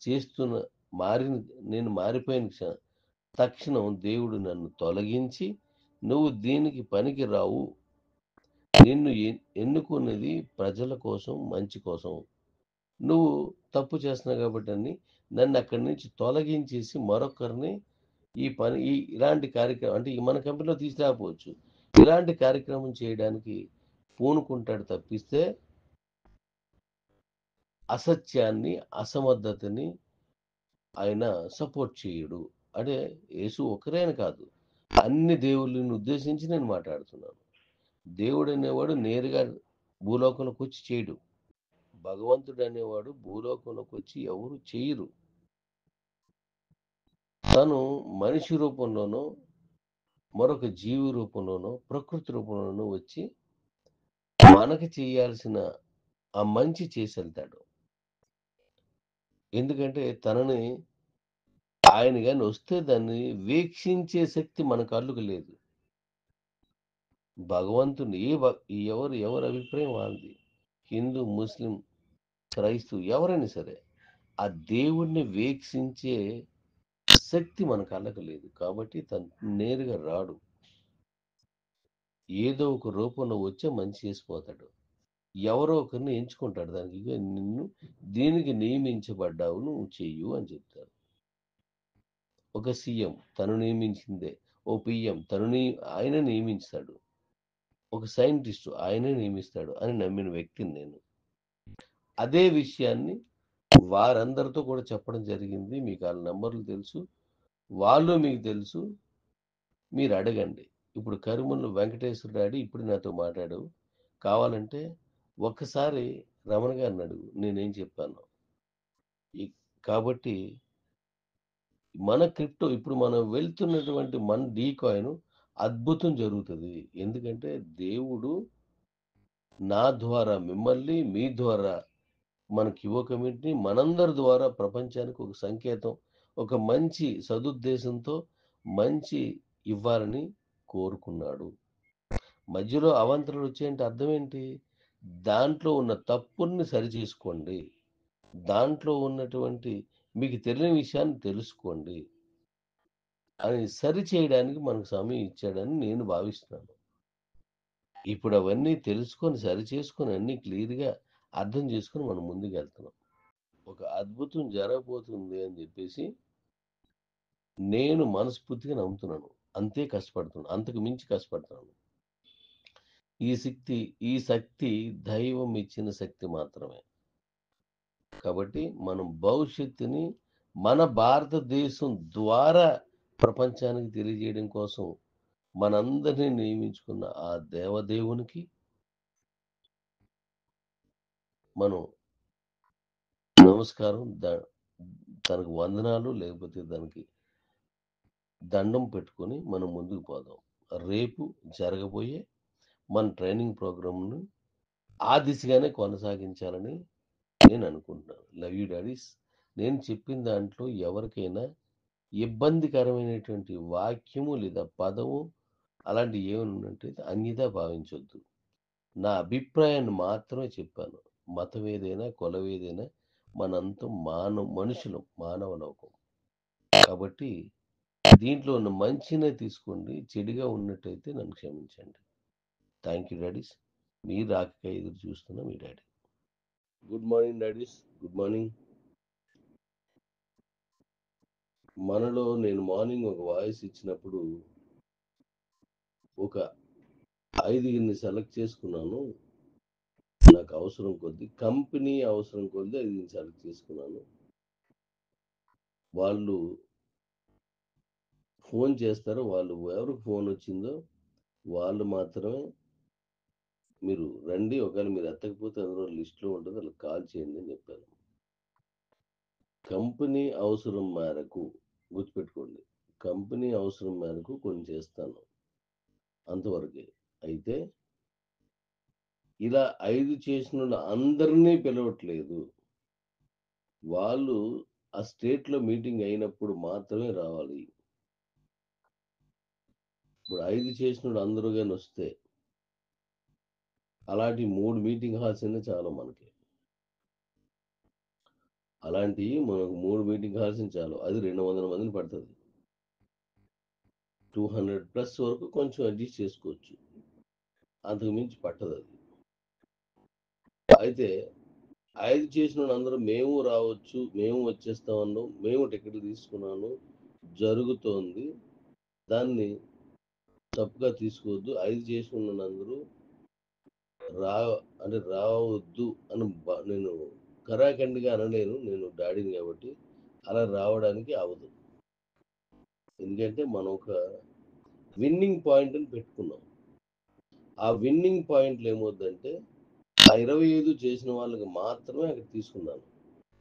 చేస్తున్న మారిన నేను మారిపోయిన తక్షణం దేవుడు నన్ను తొలగించి, "నువ్వు దీనికి పనికి రావు. నిన్ను ఎన్నుకున్నది ప్రజల కోసం, మంచి కోసం. నువ్వు తప్పు చేస్తున్నావు కాబట్టని నన్నక్కడి నుంచి తొలగించేసి మరొకరిని ఇలాంటి కార్యక్రమం అంటే మన కంపెనీలో తీసుకురాకపోవచ్చు. ఇలాంటి కార్యక్రమం చేయడానికి పూనుకుంటాడు తప్పిస్తే, అసత్యాన్ని, అసమర్థతని ఆయన సపోర్ట్ చేయడు." అంటే యేసు ఒక్కరే అని కాదు. అన్ని దేవుళ్ళని ఉద్దేశించి నేను మాట్లాడుతున్నాను. దేవుడనేవాడు నేరుగా భూలోకంలోకొచ్చి చేయడు. భగవంతుడనేవాడు భూలోకంలోకొచ్చి ఎవరు చెయ్యరు. తను మనిషి రూపంలోనో, మరొక జీవి రూపంలోనో, ప్రకృతి రూపంలోనో వచ్చి మనకి చేయాల్సిన ఆ మంచి చేసెళ్తాడు. ఎందుకంటే తనని ఆయన గాని వస్తే దాన్ని వీక్షించే శక్తి మన కళ్ళుకి లేదు. భగవంతుని ఎవరి అభిప్రాయం వాళ్ళది. హిందూ, ముస్లిం, క్రైస్తవు ఎవరైనా సరే. ఆ దేవుడిని వీక్షించే శక్తి మన కళ్ళకు లేదు. కాబట్టి తను నేరుగా రాడు. ఏదో ఒక రూపంలో వచ్చే మంచి చేసిపోతాడు. ఎవరో ఒకరిని ఎంచుకుంటాడు దానికి. ఇగో నిన్ను దీనికి నియమించబడ్డావు నువ్వు చెయ్యు అని చెప్తారు. ఒక సీఎం తను నియమించిందే. ఓ పీఎం ఆయనే నియమిస్తాడు. ఒక సైంటిస్టు ఆయనే నియమిస్తాడు అని నమ్మిన వ్యక్తిని నేను. అదే విషయాన్ని వారందరితో కూడా చెప్పడం జరిగింది. మీకు ఆళ్ళ నంబర్‌లు తెలుసు. వాళ్ళు మీకు తెలుసు. మీరు అడగండి. ఇప్పుడు కరిముల్లు వెంకటేశ్వర డాడీ ఇప్పుడు నాతో మాట్లాడావు. కావాలంటే ఒక్కసారి రమణ గారిని అడుగు. నేనేం చెప్పానో. ఈ కాబట్టి మన క్రిప్టో ఇప్పుడు మనం వెళ్తున్నటువంటి మన డీ కాయిన్ అద్భుతం జరుగుతది. ఎందుకంటే దేవుడు నా ద్వారా మిమ్మల్ని, మీ ద్వారా మనకి యువ కమిటీని మనందరి ద్వారా ప్రపంచానికి ఒక సంకేతం, ఒక మంచి సదుద్దేశంతో మంచి ఇవ్వాలని కోరుకున్నాడు. మధ్యలో అవాంతరాలు వచ్చాయంటే అర్థం ఏంటి? దాంట్లో ఉన్న తప్పుల్ని సరిచేసుకోండి. దాంట్లో ఉన్నటువంటి మీకు తెలియని విషయాన్ని తెలుసుకోండి అని సరిచేయడానికి మనకు సమయం ఇచ్చాడని నేను భావిస్తున్నాను. ఇప్పుడు అవన్నీ తెలుసుకొని, సరిచేసుకొని అన్నీ క్లియర్‌గా అర్థం చేసుకొని మనం ముందుకెళ్తున్నాం. ఒక అద్భుతం జరగబోతుంది అని చెప్పేసి నేను మనస్ఫూర్తిగా నమ్ముతున్నాను. అంతే కష్టపడుతున్నాను. అంతకు మించి కష్టపడుతున్నాను. ఈ శక్తి దైవం ఇచ్చిన శక్తి మాత్రమే. కాబట్టి మనం భవిష్యత్తుని మన భారతదేశం ద్వారా ప్రపంచానికి తెలియజేయడం కోసం మనందరినీ నియమించుకున్న ఆ దేవదేవునికి మనం నమస్కారం, తనకు వందనాలు లేకపోతే దానికి దండం పెట్టుకొని మనం ముందుకు పోదాం. రేపు జరగబోయే మన ట్రైనింగ్ ప్రోగ్రామ్‌ను ఆ దిశగానే కొనసాగించాలని నేను అనుకుంటున్నాను. Love you daddy's. నేను చెప్పిన దాంట్లో ఎవరికైనా ఇబ్బందికరమైనటువంటి వాక్యము లేదా పదము అలాంటివి ఏమైనా ఉన్నట్టయితే అన్యథా భావించొద్దు. నా అభిప్రాయాన్ని మాత్రమే చెప్పాను. మతం ఏదైనా, కులం ఏదైనా మనంతా మనుషులం, మానవ లోకం. కాబట్టి దీంట్లో ఉన్న మంచినే తీసుకోండి. చెడుగా ఉన్నట్టయితే నన్ను క్షమించండి. Thank you daddies. మీ రాకకై ఎదురు చూస్తున్న మీ డాడీ. Good morning daddies. Good morning. మనలో నేను మార్నింగ్ ఒక వాయిస్ ఇచ్చినప్పుడు ఒక 5 సెలెక్ట్ చేసుకున్నాను. నాకు అవసరం కొద్దీ, కంపెనీ అవసరం కొద్దీ 5 సెలెక్ట్ చేసుకున్నాను. వాళ్ళు ఫోన్ చేస్తారు. వాళ్ళు ఎవరికి ఫోన్ వచ్చిందో వాళ్ళు మాత్రమే మీరు రండి. ఒకవేళ మీరు ఎత్తకపోతే అందులో లిస్టులో ఉంటుంది, వాళ్ళకి కాల్ చేయండి అని చెప్పాను. కంపెనీ అవసరం మేరకు, గుర్తుపెట్టుకోండి, కంపెనీ అవసరం మేరకు కొన్ని చేస్తాను, అంతవరకే. అయితే ఇలా 5 చేసిన అందరినీ పిలవట్లేదు. వాళ్ళు ఆ స్టేట్లో మీటింగ్ అయినప్పుడు మాత్రమే రావాలి. ఇప్పుడు 5 చేసిన అందరూ కానీ వస్తే అలాంటి 3 మీటింగ్ హాల్స్ అయినా చాలా మనకి. అలాంటివి మనకు 3 మీటింగ్ హాల్స్ చాలు. అది 200 మందిని పడుతుంది. 200+ వరకు కొంచెం అడ్జస్ట్ చేసుకోవచ్చు, అంతకు మించి పట్టదు అది. అయితే 5 చేసిన అందరూ మేము రావచ్చు, మేము వచ్చేస్తామన్నాం, మేము టికెట్లు తీసుకున్నాను, జరుగుతోంది. దాన్ని తప్పుగా తీసుకోవద్దు. 5 చేసిన అందరూ అంటే రావద్దు అని నేను కరాఖండిగా అనలేను. నేను డాడీని కాబట్టి అలా రావడానికి అవ్వదు. ఎందుకంటే మనం ఒక విన్నింగ్ పాయింట్ని పెట్టుకున్నాం. ఆ విన్నింగ్ పాయింట్లు ఏమవుద్దంటే ఆ 25 చేసిన వాళ్ళకి మాత్రమే అక్కడ తీసుకున్నాను,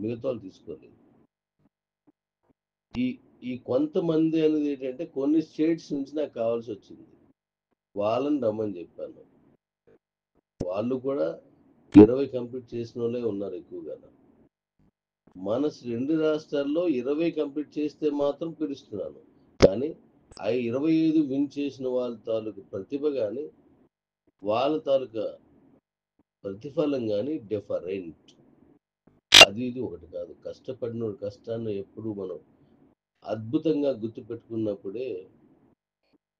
మిగతా వాళ్ళు తీసుకోలేదు. ఈ కొంతమంది అనేది ఏంటంటే కొన్ని స్టేట్స్ నుంచి నాకు కావాల్సి వచ్చింది, వాళ్ళని రమ్మని చెప్పాను. వాళ్ళు కూడా 20 కంప్లీట్ చేసిన వాళ్ళే ఉన్నారు ఎక్కువగా. మన 2 రాష్ట్రాల్లో 20 కంప్లీట్ చేస్తే మాత్రం పిలుస్తున్నాను. కానీ ఆ 25 విన్ చేసిన వాళ్ళ తాలూకు ప్రతిభ కానీ వాళ్ళ తాలూకా ప్రతిఫలం కానీ డిఫరెంట్. అది ఇది ఒకటి కాదు. కష్టపడిన కష్టాన్ని ఎప్పుడు మనం అద్భుతంగా గుర్తుపెట్టుకున్నప్పుడే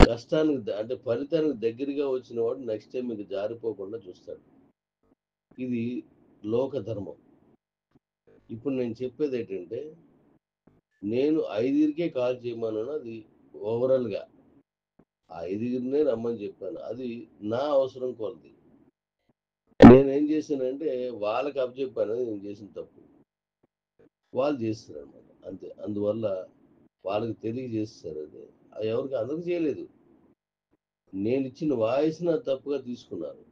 కష్టానికి అంటే ఫలితానికి దగ్గరగా వచ్చిన వాడు నెక్స్ట్ టైం మీకు జారిపోకుండా చూస్తాడు. ఇది లోక ధర్మం. ఇప్పుడు నేను చెప్పేది ఏంటంటే నేను 5కే కాల్ చేయమన్నాను. అది ఓవరాల్గా 5నే రమ్మని చెప్పాను. అది నా అవసరం కొలది. నేనేం చేశానంటే వాళ్ళకి అప్పచెప్పాను, నేను చేసిన తప్పు. వాళ్ళు చేస్తారు అనమాట, అంతే. అందువల్ల వాళ్ళకి తెలియజేస్తారు. అది ఎవరికి అందరికి చేయలేదు. నేను ఇచ్చిన వాయిస్ని తప్పుగా తీసుకున్నారు.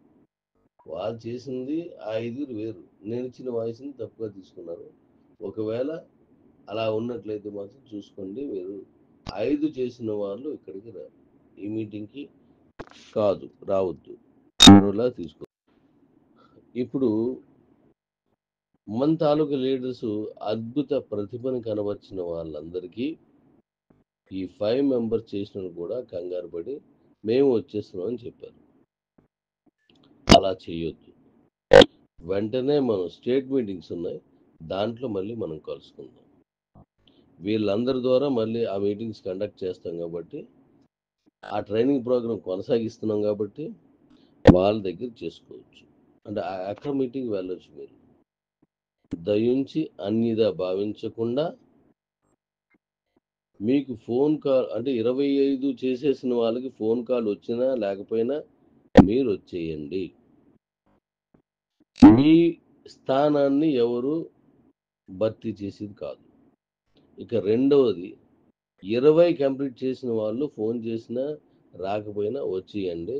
వాళ్ళు చేసింది ఆ 5 వేరు, నేను ఇచ్చిన వాయిస్ని తప్పుగా తీసుకున్నారు. ఒకవేళ అలా ఉన్నట్లయితే మాత్రం చూసుకోండి. మీరు 5 చేసిన వాళ్ళు ఇక్కడికి ఈ మీటింగ్కి కాదు రావద్దు, మరోలా తీసుకో. ఇప్పుడు మన తాలూకు లీడర్స్ అద్భుత ప్రతిభను కనబర్చిన వాళ్ళందరికీ ఈ 5 మెంబర్స్ చేసిన కూడా కంగారు పడి మేము వచ్చేస్తున్నాం అని చెప్పారు. అలా చేయొద్దు. వెంటనే మనం స్టేట్ మీటింగ్స్ ఉన్నాయి, దాంట్లో మళ్ళీ మనం కలుసుకుందాం. వీళ్ళందరి ద్వారా మళ్ళీ ఆ మీటింగ్స్ కండక్ట్ చేస్తాం కాబట్టి, ఆ ట్రైనింగ్ ప్రోగ్రామ్ కొనసాగిస్తున్నాం కాబట్టి వాళ్ళ దగ్గర చేసుకోవచ్చు. అంటే అక్కడ మీటింగ్ వెళ్ళొచ్చు. మీరు దయించి అన్నిదా భావించకుండా మీకు ఫోన్ కాల్ అంటే 25 చేసేసిన వాళ్ళకి ఫోన్ కాల్ వచ్చినా లేకపోయినా మీరు వచ్చేయండి. మీ స్థానాన్ని ఎవరు భర్తీ చేసేది కాదు. ఇక రెండవది, 20 కంప్లీట్ చేసిన వాళ్ళు ఫోన్ చేసినా రాకపోయినా వచ్చేయండి.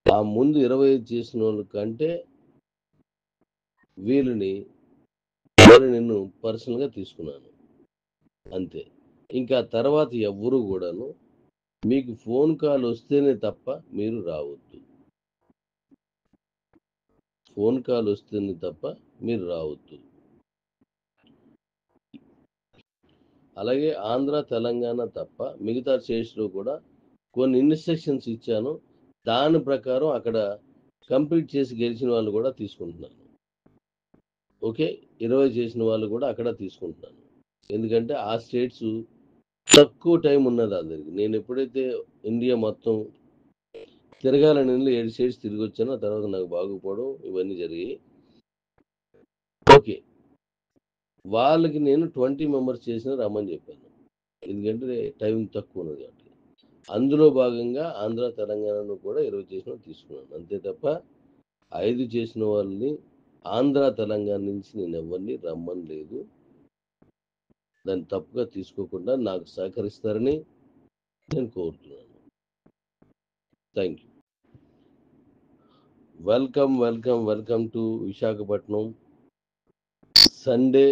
ఆ ముందు 25 చేసిన వాళ్ళ కంటే వీళ్ళని నేను పర్సనల్గా తీసుకున్నాను, అంతే. ఇంకా తర్వాత ఎవ్వరూ కూడాను మీకు ఫోన్ కాల్ వస్తేనే తప్ప మీరు రావద్దు. ఫోన్ కాల్ వస్తేనే తప్ప మీరు రావద్దు. అలాగే ఆంధ్ర, తెలంగాణ తప్ప మిగతా స్టేట్స్లో కూడా కొన్ని ఇన్స్ట్రక్షన్స్ ఇచ్చాను. దాని ప్రకారం అక్కడ కంప్లీట్ చేసి గెలిచిన వాళ్ళు కూడా తీసుకుంటున్నాను. ఓకే, 20 చేసిన వాళ్ళు కూడా అక్కడ తీసుకుంటున్నాను. ఎందుకంటే ఆ స్టేట్స్ తక్కువ టైం ఉన్నది అందరికి. నేను ఎప్పుడైతే ఇండియా మొత్తం తిరగాలని 7 స్టేట్స్ తిరిగి వచ్చానో, ఆ తర్వాత నాకు బాగోపోవడం ఇవన్నీ జరిగాయి. ఓకే, వాళ్ళకి నేను 20 మెంబర్స్ చేసిన రమ్మని చెప్పాను. ఎందుకంటే టైం తక్కువ ఉన్నది కాబట్టి. అందులో భాగంగా ఆంధ్ర తెలంగాణను కూడా 20 చేసిన వాళ్ళు తీసుకున్నాను. అంతే తప్ప 5 చేసిన వాళ్ళని ఆంధ్ర తెలంగాణ నుంచి నేను ఎవరిని రమ్మని లేదు. దాన్ని తప్పుగా తీసుకోకుండా నాకు సహకరిస్తారని నేను కోరుతున్నాను. Thank you. Welcome to Visakhapatnam. Sunday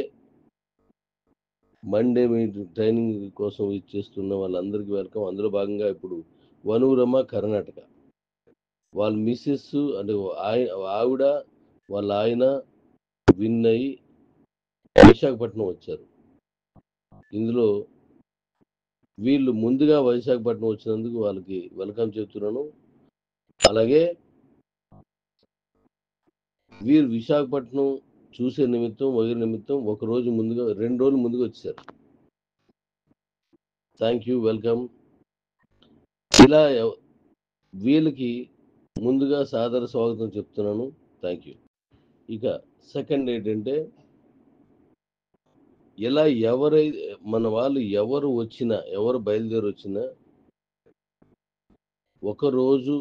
Monday me training కోసం ఇచ్చేస్తున్న వాళ్ళందరికీ వెల్కమ్. అందులో భాగంగా ఇప్పుడు వనూరమ్మ కర్ణాటక, వాళ్ళ మిస్సెస్ అంటే ఆవిడ వాళ్ళ ఆయన విన్ అయ్యి విశాఖపట్నం వచ్చారు. ఇందులో వీళ్ళు ముందుగా విశాఖపట్నం వచ్చినందుకు వాళ్ళకి వెల్కమ్ చెప్తున్నాను. అలాగే వీరు విశాఖపట్నం చూసే నిమిత్తం వగిరి నిమిత్తం 1 రోజు ముందుగా 2 రోజులు ముందుగా వచ్చారు. Thank you, welcome. ఇలా వీళ్ళకి ముందుగా సాదర స్వాగతం చెప్తున్నాను. Thank you. ఇక సెకండ్ ఏంటంటే, ఇలా మన వాళ్ళు ఎవరు వచ్చినా, ఎవరు బయలుదేరి వచ్చినా 1 రోజు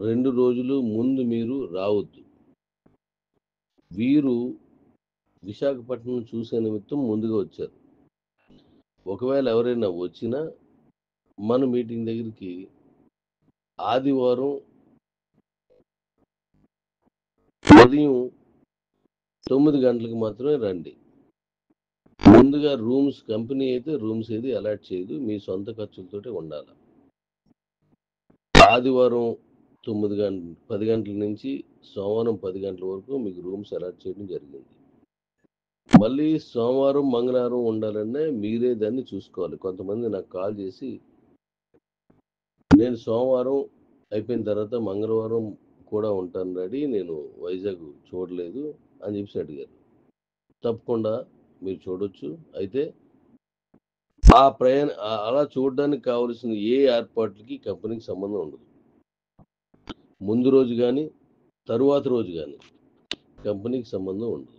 2 రోజులు ముందు మీరు రావద్దు. వీరు విశాఖపట్నం చూసే నిమిత్తం ముందుగా వచ్చారు. ఒకవేళ ఎవరైనా వచ్చినా మన మీటింగ్ దగ్గరికి ఆదివారం ఉదయం 9 గంటలకు మాత్రమే రండి. ముందుగా రూమ్స్, కంపెనీ అయితే రూమ్స్ ఏది అలాట్ చేయదు, మీ సొంత ఖర్చులతోటే ఉండాలి. ఆదివారం 10 గంటల నుంచి సోమవారం 10 గంటల వరకు మీకు రూమ్స్ అలాట్ చేయడం జరిగింది. మళ్ళీ సోమవారం మంగళవారం ఉండాలనే మీరే దాన్ని చూసుకోవాలి. కొంతమంది నాకు కాల్ చేసి నేను సోమవారం అయిపోయిన తర్వాత మంగళవారం కూడా ఉంటాను రెడీ, నేను వైజాగ్ చూడలేదు అని చెప్పి అడిగారు. తప్పకుండా మీరు చూడొచ్చు. అయితే అలా చూడడానికి కావలసిన ఏ ఏర్పాట్లకి కంపెనీకి సంబంధం ఉండదు. ముందు రోజు కానీ తరువాత రోజు కానీ కంపెనీకి సంబంధం ఉండదు.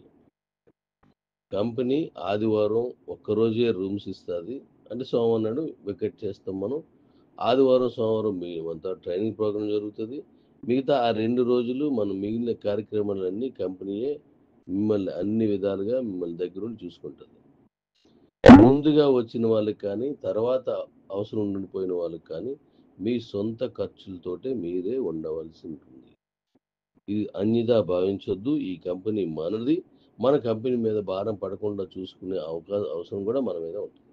కంపెనీ ఆదివారం ఒక్కరోజే రూమ్స్ ఇస్తుంది. అంటే సోమవారం నాడు వికెట్ చేస్తాం మనం. ఆదివారం సోమవారం అంతా ట్రైనింగ్ ప్రోగ్రామ్ జరుగుతుంది. మిగతా ఆ 2 రోజులు మనం మిగిలిన కార్యక్రమాలన్నీ కంపెనీయే మిమ్మల్ని అన్ని విధాలుగా మిమ్మల్ని దగ్గరుండి చూసుకుంటుంది. ముందుగా వచ్చిన వాళ్ళకి కానీ తర్వాత అవసరం ఉండిపోయిన వాళ్ళకి కానీ మీ సొంత ఖర్చులతోటే మీరే ఉండవలసి ఉంటుంది. ఇది అన్యదా భావించొద్దు. ఈ కంపెనీ మనది. మన కంపెనీ మీద భారం పడకుండా చూసుకునే అవసరం కూడా మన మీద ఉంటుంది.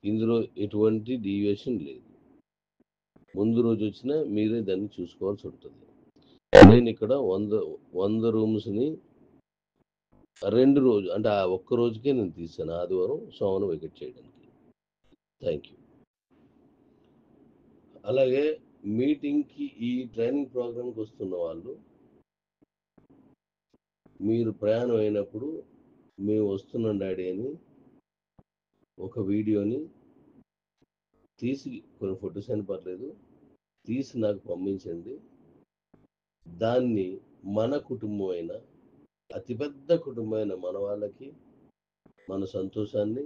ఇందులో ఎటువంటి డీవియేషన్ లేదు. ముందు రోజు వచ్చినా మీరే దాన్ని చూసుకోవాల్సి ఉంటుంది. నేను ఇక్కడ 100 రూమ్స్ని 2 రోజులు అంటే ఆ ఒక్క రోజుకే నేను తీసాను, ఆదివారం సోమవారం వికెట్ చేయడానికి. Thank you. అలాగే మీటింగ్కి ఈ ట్రైనింగ్ ప్రోగ్రామ్కి వస్తున్న వాళ్ళు మీరు ప్రయాణం అయినప్పుడు మేము వస్తున్నాం డాడీ అని ఒక వీడియోని తీసి, కొన్ని ఫొటోస్ అని పర్లేదు, తీసి నాకు పంపించండి. దాన్ని మన కుటుంబమైన, అతిపెద్ద కుటుంబమైన మన వాళ్ళకి మన సంతోషాన్ని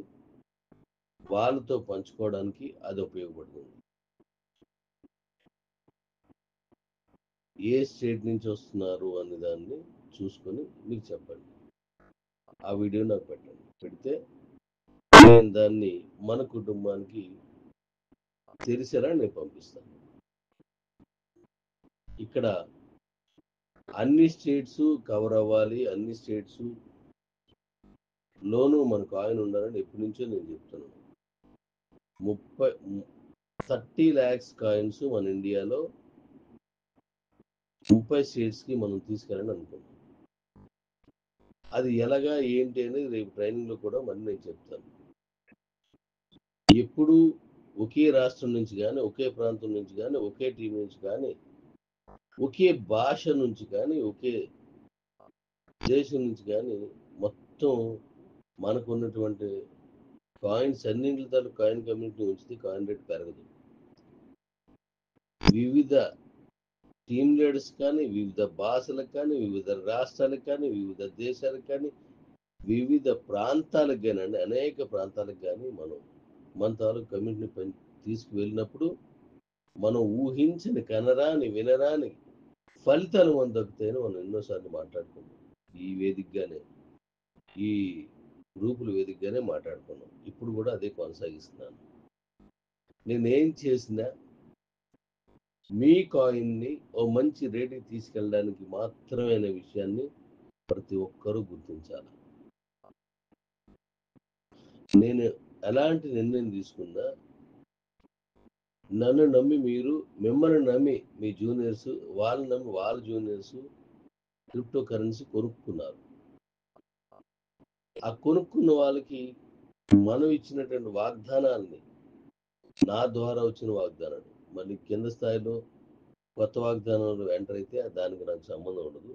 వాళ్ళతో పంచుకోవడానికి అది ఉపయోగపడుతుంది. ఏ స్టేట్ నుంచి వస్తున్నారు అనే దాన్ని చూసుకొని మీకు చెప్పండి. ఆ వీడియో నాకు పెట్టండి. పెడితే నేను దాన్ని మన కుటుంబానికి తెలిసేలా నేను పంపిస్తాను. ఇక్కడ అన్ని స్టేట్స్ కవర్ అవ్వాలి, అన్ని స్టేట్స్ లోనూ మనకు కాయిన్ ఉండాలని ఎప్పటి నుంచో నేను చెప్తున్నాను. 30 lakhs కాయిన్స్ మన ఇండియాలో 30 స్టేట్స్కి మనం తీసుకెళ్ళాలని అనుకుంటున్నాం. అది ఎలాగా ఏంటి అనేది రేపు ట్రైనింగ్లో కూడా మరి నేను చెప్తాను. ఎప్పుడు ఒకే రాష్ట్రం నుంచి కానీ, ఒకే ప్రాంతం నుంచి కానీ, ఒకే టీం నుంచి కానీ ఒకే భాష నుంచి కానీ ఒకే దేశం నుంచి కానీ మొత్తం మనకు ఉన్నటువంటి కాయిన్స్ అన్నింటితో కాయిన్ కమ్యూనిటీ ఉంచితే కాయిన్ రేట్ పెరగదు. వివిధ టీమ్ లీడర్స్ కానీ, వివిధ భాషలకు కానీ, వివిధ రాష్ట్రాలకు కానీ, వివిధ దేశాలకు కానీ, వివిధ ప్రాంతాలకు కానీ అండి, అనేక ప్రాంతాలకు కానీ మనం మన తాలూకు కమ్యూనిటీని తీసుకువెళ్ళినప్పుడు మనం ఊహించని, కనరాని, వినరాని ఫలితాలు మనం దక్కుతాయని మనం ఎన్నోసార్లు మాట్లాడుకున్నాం. ఈ వేదికగానే, ఈ గ్రూపుల వేదికగానే మాట్లాడుకున్నాం. ఇప్పుడు కూడా అదే కొనసాగిస్తున్నాను. నేనేం చేసినా మీ కాయిన్ని ఓ మంచి రేటుకి తీసుకెళ్ళడానికి మాత్రమే అనే విషయాన్ని ప్రతి ఒక్కరూ గుర్తించాలి. నేను ఎలాంటి నిర్ణయం తీసుకున్నా నన్ను నమ్మి మీరు, మిమ్మల్ని నమ్మి మీ జూనియర్స్, వాళ్ళని నమ్మి వాళ్ళ జూనియర్స్ క్రిప్టో కరెన్సీ కొనుక్కున్నారు. ఆ కొనుక్కున్న వాళ్ళకి మనం ఇచ్చినటువంటి వాగ్దానాల్ని, నా ద్వారా వచ్చిన వాగ్దానాలు, మళ్ళీ కింద స్థాయిలో కొత్త వాగ్దానాలు ఎంటర్ అయితే దానికి నాకు సంబంధం ఉండదు.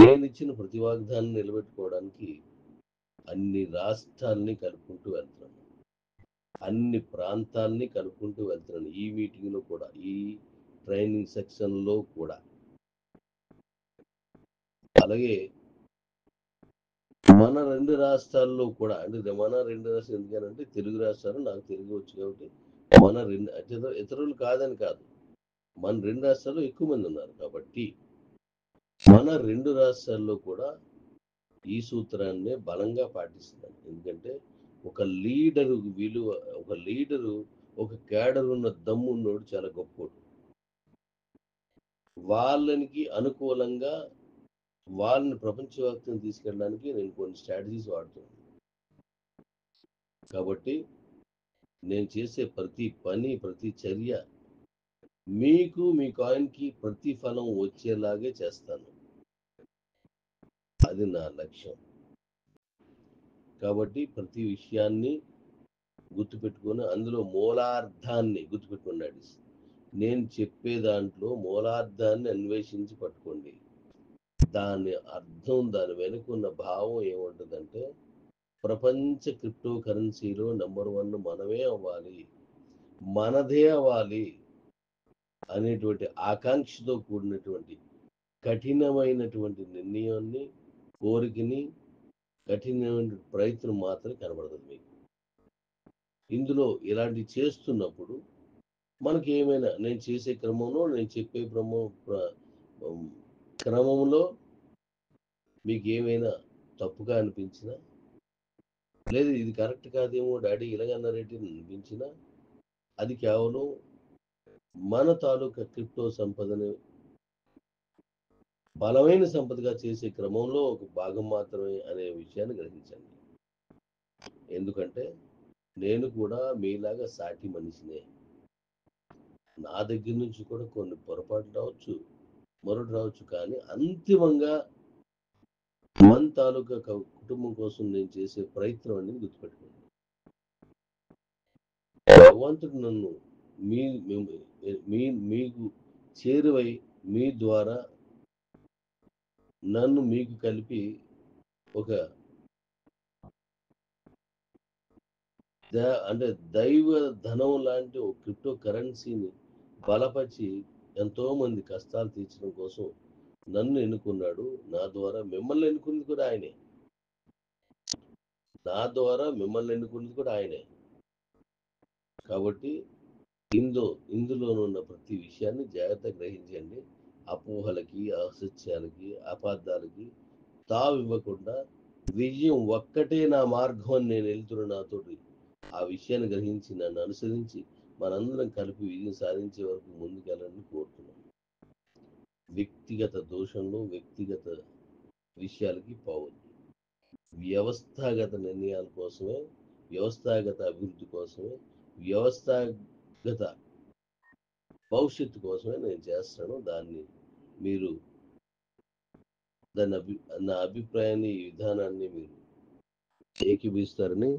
నేను ఇచ్చిన ప్రతి వాగ్దానం నిలబెట్టుకోవడానికి అన్ని రాష్ట్రాలని కలుపుకుంటూ వెళ్తున్నాను, అన్ని ప్రాంతాలని కలుపుకుంటూ వెళ్తున్నాను. ఈ మీటింగ్లో కూడా, ఈ ట్రైనింగ్ సెక్షన్లో కూడా. అలాగే మన 2 రాష్ట్రాల్లో కూడా, అంటే మన 2 రాష్ట్రాలు ఎందుకనంటే తెలుగు రాష్ట్రాలు, నాకు తెలుగు వచ్చు కాబట్టి మన 2 ఇతరులు కాదని కాదు, మన 2 రాష్ట్రాల్లో ఎక్కువ మంది ఉన్నారు కాబట్టి మన 2 రాష్ట్రాల్లో కూడా ఈ సూత్రాన్ని బలంగా పాటిస్తున్నాను. ఎందుకంటే ఒక లీడరు విలువ, ఒక లీడరు, ఒక క్యాడర్ ఉన్న దమ్మున్నోడు చాలా గొప్పోడు. వాళ్ళకి అనుకూలంగా వాళ్ళని ప్రపంచవ్యాప్తంగా తీసుకెళ్ళడానికి నేను కొన్ని స్ట్రాటజీస్ వాడుతున్నాను. కాబట్టి నేను చేసే ప్రతి పని, ప్రతి చర్య మీకు, మీ కాయిన్కి ప్రతిఫలం వచ్చేలాగే చేస్తాను. అది నా లక్ష్యం. కాబట్టి ప్రతి విషయాన్ని గుర్తుపెట్టుకొని అందులో మూలార్థాన్ని గుర్తుపెట్టుకోండి. నేను చెప్పే దాంట్లో మూలార్థాన్ని అన్వేషించి పట్టుకోండి. దాని అర్థం, దాని వెనుకున్న భావం ఏముంటుందంటే ప్రపంచ క్రిప్టో కరెన్సీలో నెంబర్ 1 మనమే అవ్వాలి, మనదే అవ్వాలి అనేటువంటి ఆకాంక్షతో కూడినటువంటి కఠినమైనటువంటి నిర్ణయాన్ని, కోరికని, కఠినమైన ప్రయత్నం మాత్రం కనబడుతుంది మీకు. ఇందులో ఇలాంటి చేస్తున్నప్పుడు మనకి ఏమైనా, నేను చేసే క్రమంలో, నేను చెప్పే క్రమంలో మీకు ఏమైనా తప్పుగా అనిపించినా, లేదు ఇది కరెక్ట్ కాదేమో డాడీ ఇలాగన్నారేంటి అనిపించినా, అది కేవలం మన తాలూకా క్రిప్టో సంపదని బలమైన సంపదగా చేసే క్రమంలో ఒక భాగం మాత్రమే అనే విషయాన్ని గ్రహించండి. ఎందుకంటే నేను కూడా మీలాగా సాటి మనిషినే. నా దగ్గర నుంచి కూడా కొన్ని పొరపాట్లు రావచ్చు, మరొకటి రావచ్చు, కానీ అంతిమంగా మన తాలూకా కుటుంబం కోసం నేను చేసే ప్రయత్నం అనేది గుర్తుపెట్టుకోండి. భగవంతుడు నన్ను మీకు చేరువై మీ ద్వారా నన్ను మీకు కలిపి ఒక అంటే దైవ ధనం లాంటి ఒక క్రిప్టో కరెన్సీని బలపరిచి ఎంతో మంది కష్టాలు తీర్చడం కోసం నన్ను ఎన్నుకున్నాడు. నా ద్వారా మిమ్మల్ని ఎన్నుకున్నది కూడా ఆయనే. నా ద్వారా మిమ్మల్ని ఎన్నుకున్నది కూడా ఆయనే. కాబట్టి ఇందులోనున్న ప్రతి విషయాన్ని జాగ్రత్తగా గ్రహించండి. అపోహలకి, అసత్యాలకి, అపార్థాలకి తావివ్వకుండా విజయం ఒక్కటే నా మార్గం అని నేను వెళ్తున్న నాతోటి ఆ విషయాన్ని గ్రహించి నన్ను అనుసరించి మనందరం కలిపి విజయం సాధించే వరకు ముందుకెళ్ళాలని కోరుతున్నాను. వ్యక్తిగత దోషంలో, వ్యక్తిగత విషయాలకి పోవద్దు. వ్యవస్థాగత నిర్ణయాల కోసమే, వ్యవస్థాగత అభివృద్ధి కోసమే, వ్యవస్థాగత భవిష్యత్తు కోసమే నేను చేస్తాను. దాన్ని మీరు నా అభిప్రాయాన్ని, ఈ విధానాన్ని మీరు ఏకీభవిస్తారని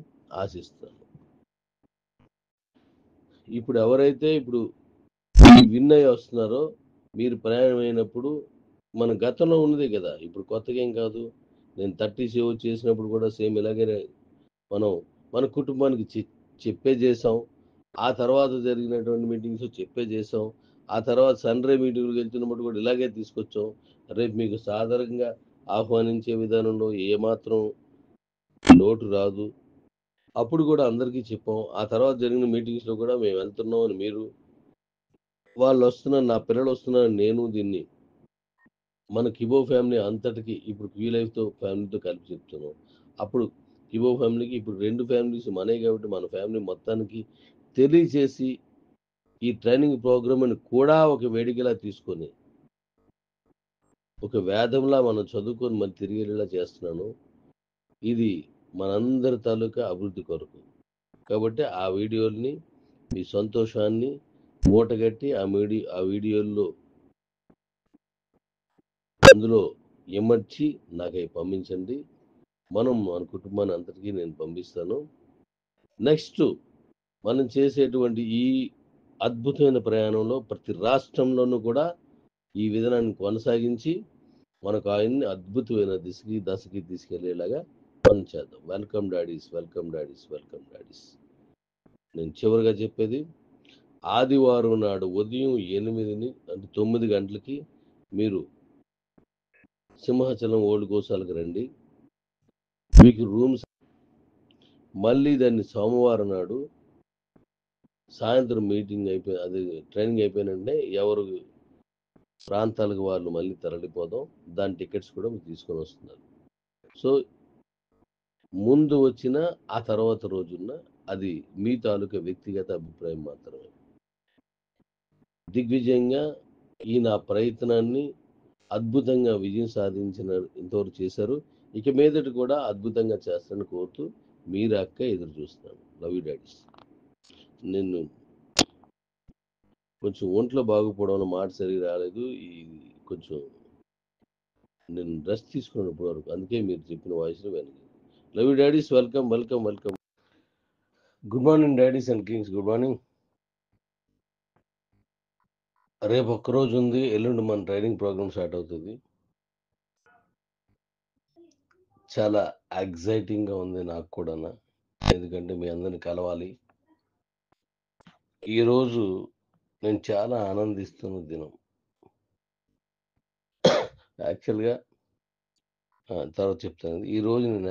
ఆశిస్తాను. ఇప్పుడు ఎవరైతే విన్ అయ్యి వస్తున్నారో మీరు ప్రయాణం అయినప్పుడు మన గతంలో ఉన్నదే కదా! ఇప్పుడు కొత్తగా ఏం కాదు. నేను 30 సేవ్ చేసినప్పుడు కూడా సేమ్ ఇలాగే మనం మన కుటుంబానికి చెప్పే చేసాం. ఆ తర్వాత జరిగినటువంటి మీటింగ్స్ చెప్పే చేసాం. ఆ తర్వాత సన్‌డే మీటింగ్‌లకి వెళ్తున్నప్పుడు కూడా ఇలాగే తీసుకొచ్చాం. రేపు మీకు సాదరంగా ఆహ్వానించే విధానంలో ఏమాత్రం లోటు రాదు. అప్పుడు కూడా అందరికీ చెప్పాం. ఆ తర్వాత జరిగిన మీటింగ్స్‌లో కూడా మేము వెళ్తున్నాం అని మీరు, వాళ్ళొస్తున్నారు, నా పిల్లలొస్తున్నారని నేను దీన్ని మన కిబో ఫ్యామిలీ అంతటికి ఇప్పుడు క్యూ లైఫ్‌తో ఫ్యామిలీతో కలిపి చెప్తున్నాం. అప్పుడు కిబో ఫ్యామిలీకి ఇప్పుడు 2 ఫ్యామిలీస్ మనయి కాబట్టి మన ఫ్యామిలీ మొత్తానికి తెలియచేసి ఈ ట్రైనింగ్ ప్రోగ్రామ్‌ని కూడా ఒక వేదికలా తీసుకొని, ఒక వేదంలా మనం చదువుకొని మళ్ళీ తిరిగేలా చేస్తున్నాను. ఇది మనందరి తాలూకా అభివృద్ధి కొరకు. కాబట్టి ఆ వీడియోలని మీ సంతోషాన్ని మూటగట్టి ఆ వీడియోల్లో అందులో ఇమడ్చి నాకయి పంపించండి. మనం మన కుటుంబాన్ని అంతటికీ నేను పంపిస్తాను. నెక్స్ట్ మనం చేసేటువంటి ఈ అద్భుతమైన ప్రయాణంలో ప్రతి రాష్ట్రంలోనూ కూడా ఈ విధానాన్ని కొనసాగించి మనకు ఆయన్ని అద్భుతమైన దశకి తీసుకెళ్లేలాగా మనం చేద్దాం. Welcome daddies, welcome daddies, welcome daddies. నేను చివరిగా చెప్పేది, ఆదివారం నాడు ఉదయం 9 గంటలకి మీరు సింహాచలం ఓల్డ్ గోశాలకు రండి. మీకు రూమ్స్, మళ్ళీ దాన్ని సోమవారం నాడు సాయంత్రం మీటింగ్ అది ట్రైనింగ్ అయిపోయినంటే ఎవరు ప్రాంతాలకు వాళ్ళు మళ్ళీ తరలిపోదాం. దాని టికెట్స్ కూడా మీరు తీసుకొని వస్తున్నారు. సో ముందు వచ్చిన ఆ తర్వాత రోజున అది మీ తాలూకా వ్యక్తిగత అభిప్రాయం మాత్రమే. దిగ్విజయంగా ఈ నా ప్రయత్నాన్ని అద్భుతంగా విజయం సాధించిన ఇంతవరకు చేశారు. ఇక మీదట కూడా అద్భుతంగా చేస్తారని కోరుతూ మీరు అక్క ఎదురు చూస్తున్నాను. Love you daddy's. నేను కొంచెం ఒంట్లో బాగోపోవడం వల్ల మాట సరిగ్గా రాలేదు. కొంచెం నేను రెస్ట్ తీసుకున్నాను ఇప్పటి వరకు. అందుకే మీరు చెప్పిన వాయిస్‌లో వినలేదు. Love you daddy's. Welcome, welcome, welcome. Good morning daddy's and Kings. Good morning. రేపు ఒక్కరోజు ఉంది. ఎల్లుండి మన ట్రైనింగ్ ప్రోగ్రామ్ స్టార్ట్ అవుతుంది. చాలా ఎగ్జైటింగ్‌గా ఉంది నాకు కూడాను. ఎందుకంటే మీ అందరిని కలవాలి. ఈరోజు నేను చాలా ఆనందిస్తున్న దినం. యాక్చువల్‌గా తర్వాత చెప్తాను. ఈరోజు నేను